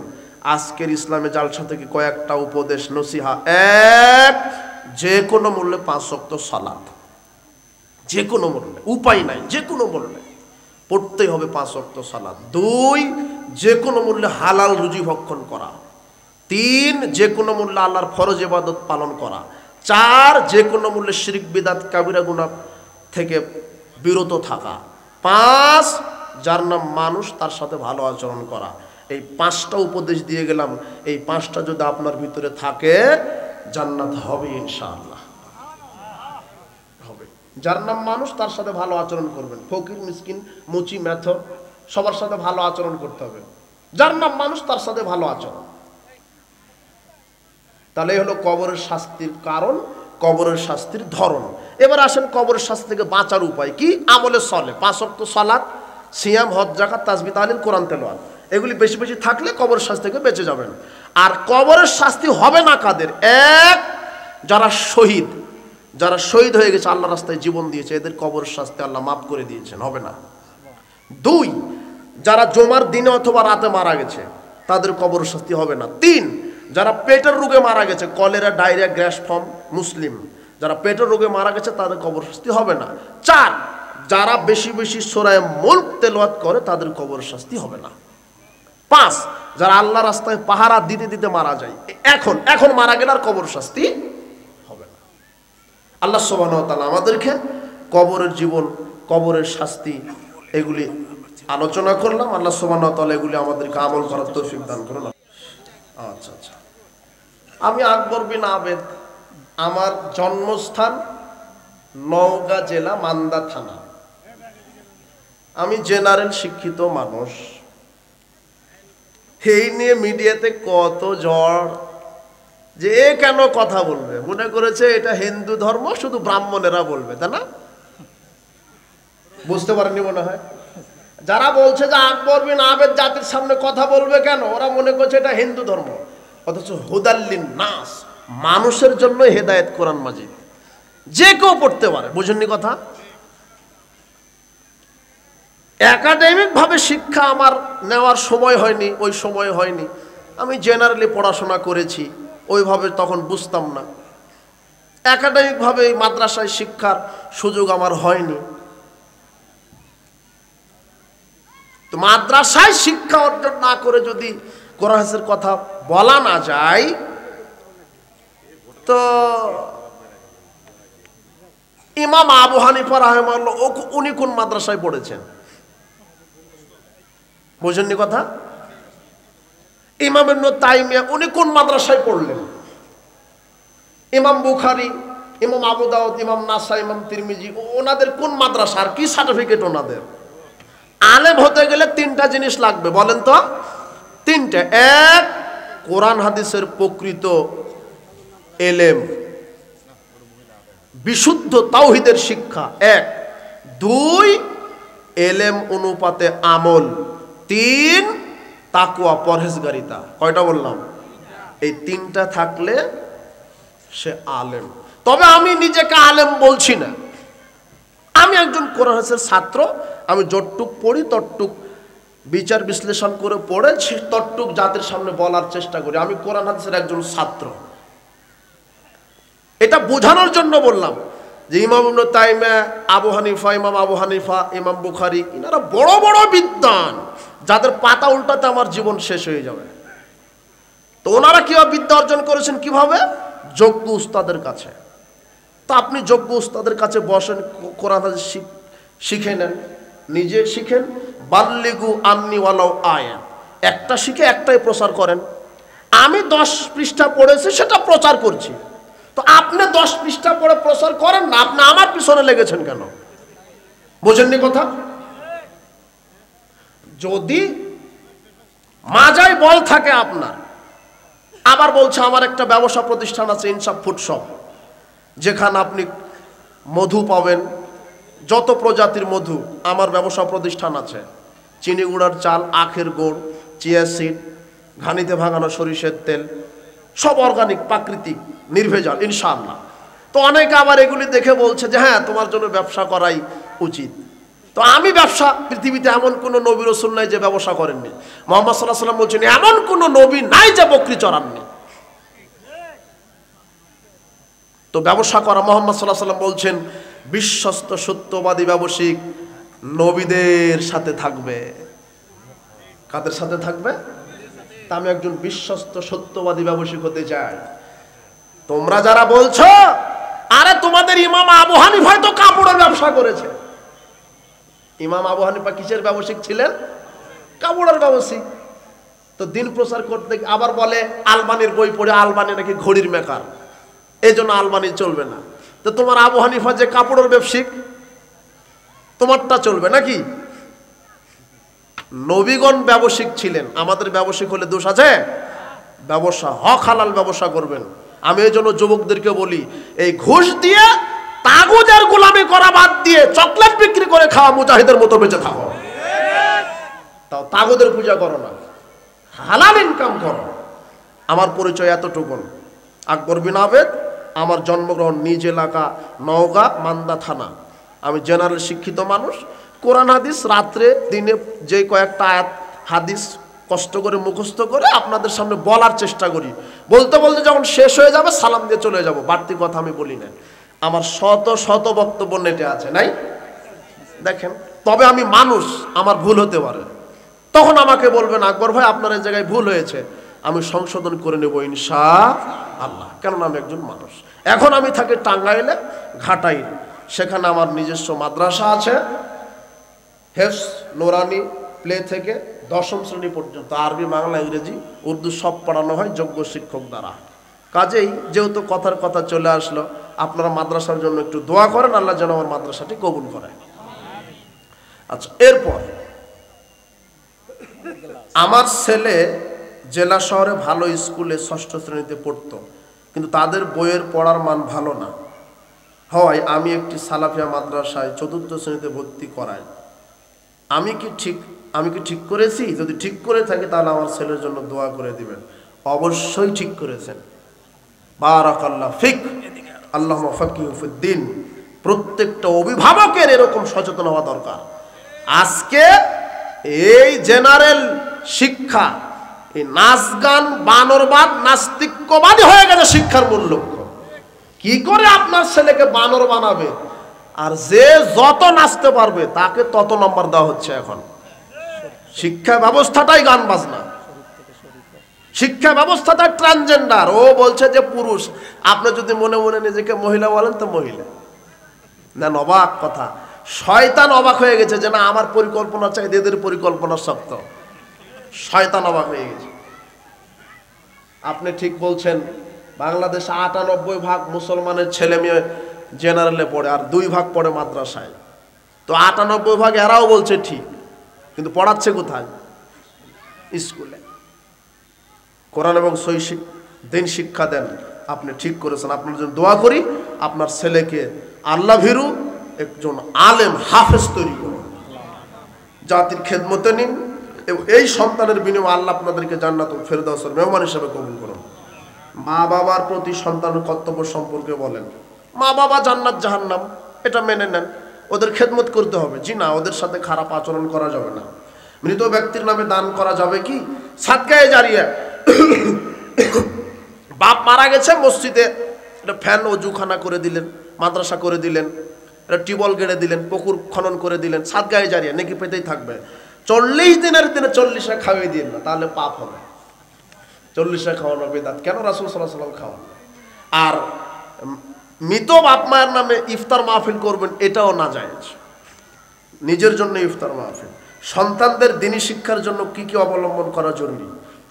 আজকের ইসলামে জালসা থেকে কয়েকটা উপদেশ, নসিহা। এক, যে কোনো মূল্যে 5 ওয়াক্ত সালাত, যে কোনো মূল্যে, উপায় নাই, যে কোনো মূল্যে পড়তেই হবে 5 ওয়াক্ত সালাত। 2, যে কোনো মূল্যে হালাল রুজি ভক্ষণ করা। 3, যে কোনো মূল্যে আল্লাহর ফরজ ইবাদত পালন করা। 4, যে কোনো মূল্যে শিরক বিদআত কাবিরা গুনাহ থেকে বিরত থাকা। 5, যার নাম মানুষ তার সাথে ভালো আচরণ করা। এই 5টা উপদেশ দিয়ে গেলাম। এই 5টা যদি আপনার ভিতরে থাকে, জান্নাত হবে ইনশাআল্লাহ। যার নাম মানুষ তার সাথে ভালো আচরণ করবেন, ফকির মিসকিন মুচি মেথর সবার সাথে ভালো আচরণ করতে হবে। যার নাম মানুষ তার সাথে ভালো আচরণ। তাহলে এই হলো কবরের শাস্তির কারণ, কবরের শাস্তির ধরন। এবার আসেন কবরের শাস্তি থেকে বাঁচার উপায় কি? আমলে সলে 5 ওয়াক্ত সালাত, সিয়াম, হজ, যাকাত, তাসবিহ, তাহলিল, কোরআন তেলাওয়াত, এগুলি বেশি বেশি থাকলে কবরের শাস্তি থেকে বেঁচে যাবেন। আর কবরের শাস্তি হবে না কাদের? এক, যারা শহীদ, যারা শহীদ হয়ে গেছে, আল্লাহ রাস্তায় জীবন দিয়েছে, এদের কবরের শাস্তি আল্লাহ মাফ করে দিয়েছেন, হবে না। দুই, যারা জুমার দিনে অথবা রাতে মারা গেছে, তাদের কবরের শাস্তি হবে না। তিন, যারা পেটের রোগে মারা গেছে, কলেরা, ডায়রিয়া, গ্যাস ফর্ম, মুসলিম, যারা পেটের রোগে মারা গেছে তাদের কবর শাস্তি হবে না। চার, যারা বেশি বেশি সূরা মুলক তেলাওয়াত করে তাদের কবর শাস্তি হবে না। পাঁচ, যারা আল্লাহ রাস্তায় পাহারা দিতে দিতে মারা যায়, এখন মারা গেলে আর কবর শাস্তি হবে না। আল্লাহ সুবহানাহু ওয়া তাআলা আমাদেরকে কবরের জীবন, কবরের শাস্তি এগুলি আলোচনা করলাম। আল্লাহ সুবহানাহু ওয়া তাআলা এগুলি আমাদেরকে আমল করার তৌফিক দান করুন। আচ্ছা আচ্ছা, আমি আকবর বিন আবেদ, আমার জন্মস্থান নওগাঁ জেলা মান্দা থানা। আমি জেনারেল শিক্ষিত মানুষ। এই নিয়ে মিডিয়াতে কত ঝড়, যে এ কেন কথা বলবে, মনে করেছে এটা হিন্দু ধর্ম, শুধু ব্রাহ্মণেরা বলবে, তাই না? বুঝতে পারেননি মনে হয়। যারা বলছে যে আকবর বিন আবেদ জাতির সামনে কথা বলবে কেন, ওরা মনে করছে এটা হিন্দু ধর্ম, অথচ হুদাল্লিন নাস, মানুষের জন্য হেদায়েত কোরআন মাজিদ, যে কেউ পড়তে পারে। বুঝেননি কথা? একাডেমিক ভাবে শিক্ষা আমার নেওয়ার সময় হয়নি, ওই সময় হয়নি। আমি জেনারেলি পড়াশোনা করেছি, ওইভাবে তখন বুঝতাম না। একাডেমিক ভাবে মাদ্রাসায় শিক্ষার সুযোগ আমার হয়নি। তো মাদ্রাসায় শিক্ষা অর্জন না করে যদি কোরআন হাদিসের কথা বলা না যায়, তো ইমাম আবু হানিফা রাহিমাহুল্লাহ উনি কোন মাদ্রাসায় পড়েছেন? বুঝেননি কথা? ইমাম ইবনে তাইমিয়া উনি কোন মাদ্রাসায় পড়লেন? ইমাম বুখারী, ইমাম আবু দাউদ, ইমাম নাসাই, ইমাম তিরমিজি, ওনাদের কোন মাদ্রাসা, আর কি সার্টিফিকেট ওনাদের? আলেম হতে গেলে তিনটা জিনিস লাগবে, বলেন তো? তিনটা। এক, কোরআন হাদিসের প্রকৃত এলেম, বিশুদ্ধ তাওহীদের শিক্ষা, এক। দুই, এলেম অনুপাতে আমল। তিন, তাকওয়া, পরহেজগারিতা। কয়টা বললাম? এই তিনটা থাকলে সে আলেম। তবে আমি নিজেকে আলেম বলছি না, আমি একজন কোরআন হাদিসের ছাত্র। আমি যতটুক পড়ি ততটুক বিচার বিশ্লেষণ করে পড়ে ততটুক জাতির সামনে বলার চেষ্টা করি। আমি কোরআন হাদিসের একজন ছাত্র। এটা বোঝানোর জন্য বললাম যে ইমাম ইবনে তাইমিয়া, আবু হানিফা, ইমাম আবু হানিফা, ইমাম বুখারী, এনারা বড় বড় বিদ্বান, যাদের পাতা উল্টাতে আমার জীবন শেষ হয়ে যাবে। তো ওনারা কিভাবে বিদ্যা অর্জন করেছেন? কিভাবে? যোগ্য উস্তাদের কাছে। তো আপনি যোগ্য উস্তাদের কাছে বসেন, কোরআন হাদিস শিখে নেন, নিজে শিখেন। বাল্লিগু আন্নি ওয়ালাউ আয়া, একটা শিখে একটাই প্রচার করেন। আমি 10 পৃষ্ঠা পড়েছি, সেটা প্রচার করছি। তো আপনি 10 পৃষ্ঠা পড়ে প্রচার করেন না, আপনি আমার পিছনে লেগেছেন কেন? বোঝেননি কথা? যদি মাজায় বল থাকে আপনার, আবার বলছে আমার একটা ব্যবসা প্রতিষ্ঠান আছে ইনসাফ ফুড শপ, যেখানে আপনি মধু পাবেন, যত প্রজাতির মধু আমার ব্যবসা প্রতিষ্ঠান আছে। চিনি গুঁড়ার চাল, আখের গুড়, চিয়া সিড, ঘানিতে ভাঙানো সরিষার তেল, সব অর্গানিক, প্রাকৃতিক, নির্ভেজাল, ইনশাআল্লাহ। তো অনেকে আবার এগুলি দেখে বলছে যে হ্যাঁ তোমার জন্য ব্যবসা করাই উচিত। তো আমি ব্যবসা, পৃথিবীতে এমন কোন নবী রাসূল নাই যে ব্যবসা করেননি। মুহাম্মদ সাল্লাল্লাহু আলাইহি ওয়াসাল্লাম বলছেন এমন কোন নবী নাই যে বকরি চড়াননি। তো ব্যবসা করা, মুহাম্মদ সাল্লাল্লাহু আলাইহি ওয়াসাল্লাম বলছেন বিশ্বস্ত সত্যবাদী ব্যবসায়িক নবীদের সাথে থাকবে। কাদের সাথে থাকবে? তা আমি একজন বিশ্বস্ত সত্যবাদী ব্যবসায়িক হতে চাই। তোমরা যারা বলছো আরে তোমাদের ইমাম আবু হানিফা তো কাপড়ের ব্যবসা করেছে, ইমাম আবু হানিফা কিসের ব্যবসায়িক ছিলেন? কাপড়ের ব্যবসায়িক। তো দিন প্রচার করতে আবার বলে আলবানির বই পড়ে আলবানি নাকি ঘড়ির মেকার, এই জন্য আলবানি চলবে না। তো তোমার আবু হানিফা যে কাপড়ের ব্যবসায়িক, তোমারটা চলবে নাকি? নবীগণ ব্যবসায়িক ছিলেন, আমাদের ব্যবসায়িক হলে দোষ আছে? ব্যবসা হক হালাল ব্যবসা করবেন। আমি এই জন্য যুবকদেরকে বলি, এই ঘুষ দিয়ে তাগুদের গোলামি করা বাদ দিয়ে চকলেট বিক্রি করে খাওয়া মুজাহিদের মতো বেঁচে থাকো। তাও তাগুদের পূজা করো না, হালাল ইনকাম করো। আমার পরিচয় এতটুকুন। আকবর বিন আবেদ, আমার জন্মগ্রহণ নিজ এলাকা নওগাঁ মান্দা থানা। আমি জেনারেল শিক্ষিত মানুষ। কোরআন হাদিস রাত্রে দিনে যে কয়েকটা আয়াত হাদিস কষ্ট করে মুখস্থ করে আপনাদের সামনে বলার চেষ্টা করি। বলতে বলতে যখন শেষ হয়ে যাবে সালাম দিয়ে চলে যাব, বাড়তি কথা আমি বলি না। আমার শত শত বক্তব্য নেটে আছে, নাই দেখেন। তবে আমি মানুষ, আমার ভুল হতে পারে। তখন আমাকে বলবেন আকবর ভাই আপনার এই জায়গায় ভুল হয়েছে, আমি সংশোধন করে নেব ইনশাআল্লাহ, কেননা আমি একজন মানুষ। এখন আমি থাকি টাঙ্গাইলে ঘাটাইল, সেখানে আমার নিজস্ব মাদ্রাসা আছে। হেফজ নোরানি প্লে থেকে 10ম শ্রেণী পর্যন্ত আরবি, বাংলা, ইংরেজি, উর্দু সব পড়ানো হয় যোগ্য শিক্ষক দ্বারা। কাজেই যেহেতু কথার কথা চলে আসলো, আপনারা মাদ্রাসার জন্য একটু দোয়া করেন, আল্লাহ যেন আমার মাদ্রাসাটি কবুল করে। আচ্ছা, এরপর আমার ছেলে জেলা শহরে ভালো স্কুলে 6ষ্ঠ শ্রেণীতে পড়তো, কিন্তু তাদের বইয়ের পড়ার মান ভালো না হয় আমি একটি সালাফিয়া মাদ্রাসায় 4র্থ শ্রেণীতে ভর্তি করাই। আমি কি ঠিক করেছি? যদি ঠিক করে থাকি তাহলে আমার ছেলের জন্য দোয়া করে দিবেন। অবশ্যই ঠিক করেছেন। বারাকাল্লাহ ফিক, আল্লাহুম্মা ফাক্কিহু ফিদ্দিন। প্রত্যেকটা অভিভাবকের এরকম সচেতন হওয়া দরকার। আজকে এই জেনারেল শিক্ষা, এই নাচ গান, বানরবাদ, নাস্তিক্যবাদী হয়ে গেছে শিক্ষার মূল লক্ষ্য। কি করে আপনার ছেলেকে বানর বানাবে, আর যে যত নাচতে পারবে তাকে তত নম্বর দেওয়া হচ্ছে। এখন শিক্ষা ব্যবস্থাটাই গান বাজনা, শিক্ষা ব্যবস্থাটা ট্রান্সজেন্ডার। ও বলছে যে পুরুষ, আপনি যদি মনে মনে নিজেকে মহিলা বলেন তো মহিলা। না, অবাক কথা। শয়তান অবাক হয়ে গেছে যে না, আমার পরিকল্পনা চাই, এদের পরিকল্পনা শক্ত। শয়তান অবাক হয়ে গেছে। আপনি ঠিক বলছেন, বাংলাদেশে 98% মুসলমানের ছেলে মেয়ে জেনারেলে পড়ে, আর 2% পড়ে মাদ্রাসায়। তো 98% এরাও বলছে ঠিক, কিন্তু পড়াচ্ছে কোথায়? স্কুলে। কোরআন এবং সহিহ দিন শিক্ষা দেন। আপনি ঠিক করেছেন। আপনার জন্য দোয়া করি, আপনার ছেলেকে আল্লাহ ভীরু একজন আলেম হাফেজ তৈরি করুন, জাতির খেদমতে নিন, এবং এই সন্তানের বিনিময়ে আল্লাহ আপনাদেরকে জান্নাতুল ফেরদাউসের মেহমান হিসেবে কবুল করুন। মা বাবার প্রতি সন্তানের কর্তব্য সম্পর্কে বলেন। মা বাবা জান্নাত জাহান্নাম, এটা মেনে নেন। ওদের খেদমত করতে হবে, জি না, ওদের সাথে খারাপ আচরণ করা যাবে না। মৃত ব্যক্তির নামে দান করা যাবে কি? সাদকায়ে জারিয়া। বাপ মারা গেছে, মসজিদে একটা ফ্যান ওজুখানা করে দিলেন, মাদ্রাসা করে দিলেন, একটা টিউবওয়েল গেড়ে দিলেন, পুকুর খনন করে দিলেন, সাদকায়ে জারিয়া, নেকি পেতেই থাকবে। 40 দিনের দিনে 40টা খাওয়াই দিন না, তাহলে পাপ হবে। 40টা খাওয়ানো বিদআত। কেন? রাসূল সাল্লাল্লাহু আলাইহি ওয়াসাল্লাম খাওয়ান। আর মৃত বাপ মায়ের নামে ইফতার মাহফিল করবেন, এটাও নাজায়েজ। নিজের জন্য ইফতার মাহফিল। সন্তানদের দ্বীনি শিক্ষার জন্য কি কি অবলম্বন করা জরুরি?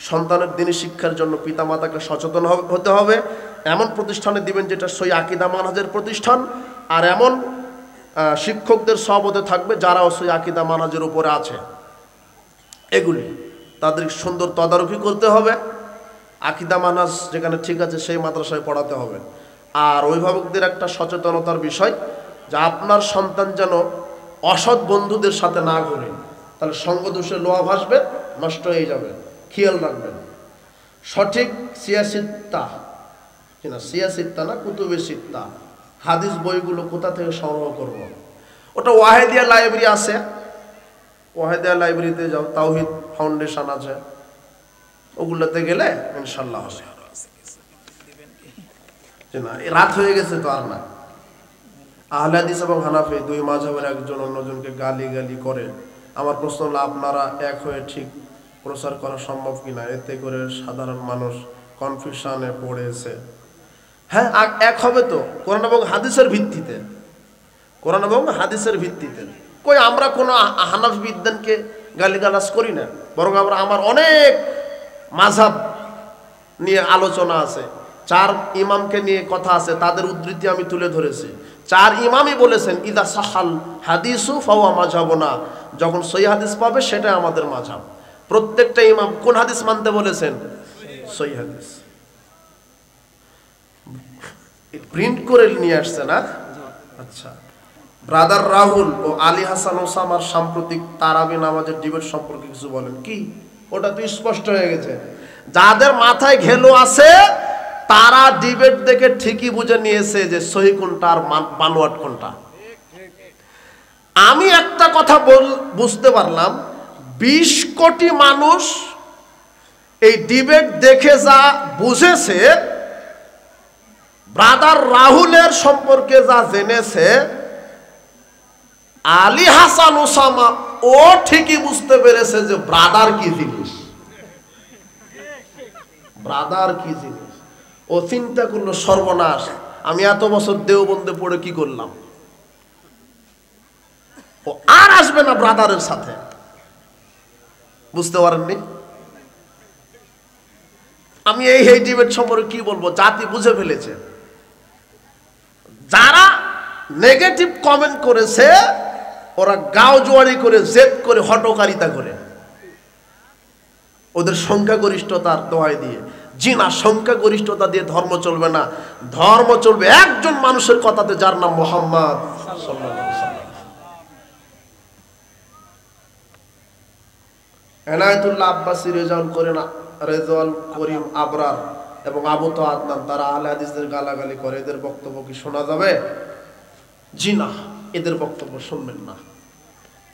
সন্তানের দ্বীনি শিক্ষার জন্য পিতামাতাকে সচেতন হতে হবে। এমন প্রতিষ্ঠানে দিবেন যেটা সই আকীদা মানহাজের প্রতিষ্ঠান, আর এমন শিক্ষকদের সহবতে থাকবে যারাও সই আকীদা মানহাজের উপরে আছে। এগুলি তাদের সুন্দর তদারকি করতে হবে। আকীদা মানহাজ যেখানে ঠিক আছে সেই মাদ্রাসায় পড়াতে হবে। আর অভিভাবকদের একটা সচেতনতার বিষয়, যে আপনার সন্তান যেন অসৎ বন্ধুদের সাথে না ঘুরে, তাহলে সঙ্গদোষে লোহা ভাসবে, নষ্ট হয়ে যাবে। খেয়াল রাখবেন। সঠিক সিয়াসিত্তা না কুতুবে সিত্তা হাদিস বইগুলো কোথা থেকে সংগ্রহ করব? ওটা ওয়াহেদিয়া লাইব্রেরি আছে, ওয়াহেদিয়া লাইব্রেরিতে যাও, তাওহীদ ফাউন্ডেশন আছে, ওগুলোতে গেলে ইনশাআল্লাহ হবে। না, রাত হয়ে গেছে তো আর না। আহলে হাদিস এবং হানাফি দুই মাযহাবের একজন অন্যজনকে গালি করে। আমার প্রশ্ন হলো, আপনারা এক হয়ে ঠিক প্রচার করা সম্ভব কিনা? এতে করে সাধারণ মানুষ কনফিউশনে পড়েছে। হ্যাঁ, এক হবে তো কোরআন এবং হাদিসের ভিত্তিতে। কোরআন এবং হাদিসের ভিত্তিতে। কই আমরা কোনো হানাফি বিদ্বানকে গালিগালাজ করি না, বরং আমার অনেক মাযহাব নিয়ে আলোচনা আছে। চার ইমামকে নিয়ে কথা আছে, তাদের উদ্ধৃতি আমি তুলে ধরেছি। চার ইমামই বলেছেন ইদা সাহাল হাদিসু ফাওয়া মাযহাবুনা, যখন সহিহ হাদিস পাবে সেটাই আমাদের মাযহাব। প্রত্যেকটা ইমাম কোন হাদিস মানতে বলেছেন? সহিহ হাদিস। প্রিন্ট করে নিয়ে আসছে না? আচ্ছা, ব্রাদার রাহুল ও আলী হাসান ওসামার সাম্প্রতিক তারাবি নামাজের ডিবেট সম্পর্কে কিছু বলেন। কি? ওটা তো স্পষ্ট হয়ে গেছে। যাদের মাথায় ঘেলো আছে তারা ডিবেট দেখে ঠিকই বুঝে নিয়েছে যে সহি কোনটা আর বানোয়াট কোনটা। আমি একটা কথা বুঝতে পারলাম, 20 কোটি মানুষ এই ডিবেট দেখে যা বুঝেছে, ব্রাদার রাহুলের সম্পর্কে যা জেনেছে, আলী হাসান ওসামা ও ঠিকই বুঝতে পেরেছে যে ব্রাদার কি জিনিস, ব্রাদার কি জিনিস। ও চিন্তা করলো সর্বনাশ, আমি এত বছর দেওবন্দে পড়ে কি করলাম। ও আর আসবে না ব্রাদারের সাথে। বুঝতে পারেননি? আমি এই ডিবেট সম্পর্কে কি বলবো, জাতি বুঝে ফেলেছে। যারা নেগেটিভ কমেন্ট করেছে ওরা গাও জোয়ারি করে, জেদ করে, হটকারিতা করে, ওদের সংখ্যাগরিষ্ঠতার দোহাই দিয়ে। জি না, সংখ্যাগরিষ্ঠতা দিয়ে ধর্ম চলবে না। ধর্ম চলবে একজন মানুষের কথাতে, যার নাম মুহাম্মদ সাল্লাল্লাহু আলাইহি ওয়াসাল্লাম। এনায়েতুল্লাহ আব্বাসী, রেজাউল করিম আবরার এবং আবু তো আদনান, তারা আহলে হাদিসদের গালাগালি করে। এদের বক্তব্য কি শোনা যাবে? জি না, এদের বক্তব্য শুনবেন না।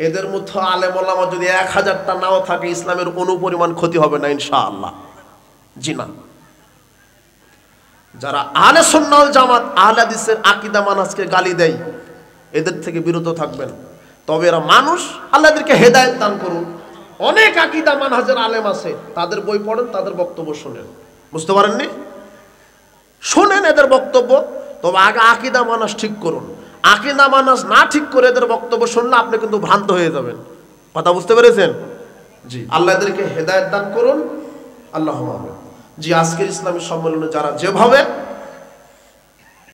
এদের মধ্যে আলেম ওলামা যদি 1000টা নাও থাকে, ইসলামের অনুপরিমাণ ক্ষতি হবে না ইনশাআল্লাহ। জি না। যারা আহলে সুন্নাহ ওয়াল জামাত, আহলে হাদিসের আকীদা মানহাজকে গালি দেয়, এদের থেকে বিরত থাকবেন। তবে এরা মানুষ, আল্লাহ এদেরকে হেদায়েত দান করুন। অনেক আকীদা মানহাজের আলেম আছে, তাদের বই পড়েন, তাদের বক্তব্য শুনেন। বুঝতে পারেননি? শোনেন এদের বক্তব্য, তবে আগে আকীদা মানহাজ ঠিক করুন। আকীদা মানহাজ না ঠিক করে এদের বক্তব্য শুনলে আপনি কিন্তু ভ্রান্ত হয়ে যাবেন। কথা বুঝতে পেরেছেন? জি, আল্লাহ এদেরকে হেদায়েত দান করুন। আল্লাহুম্মা আমিন। জি, আজকের ইসলামী সম্মেলনে যারা যেভাবে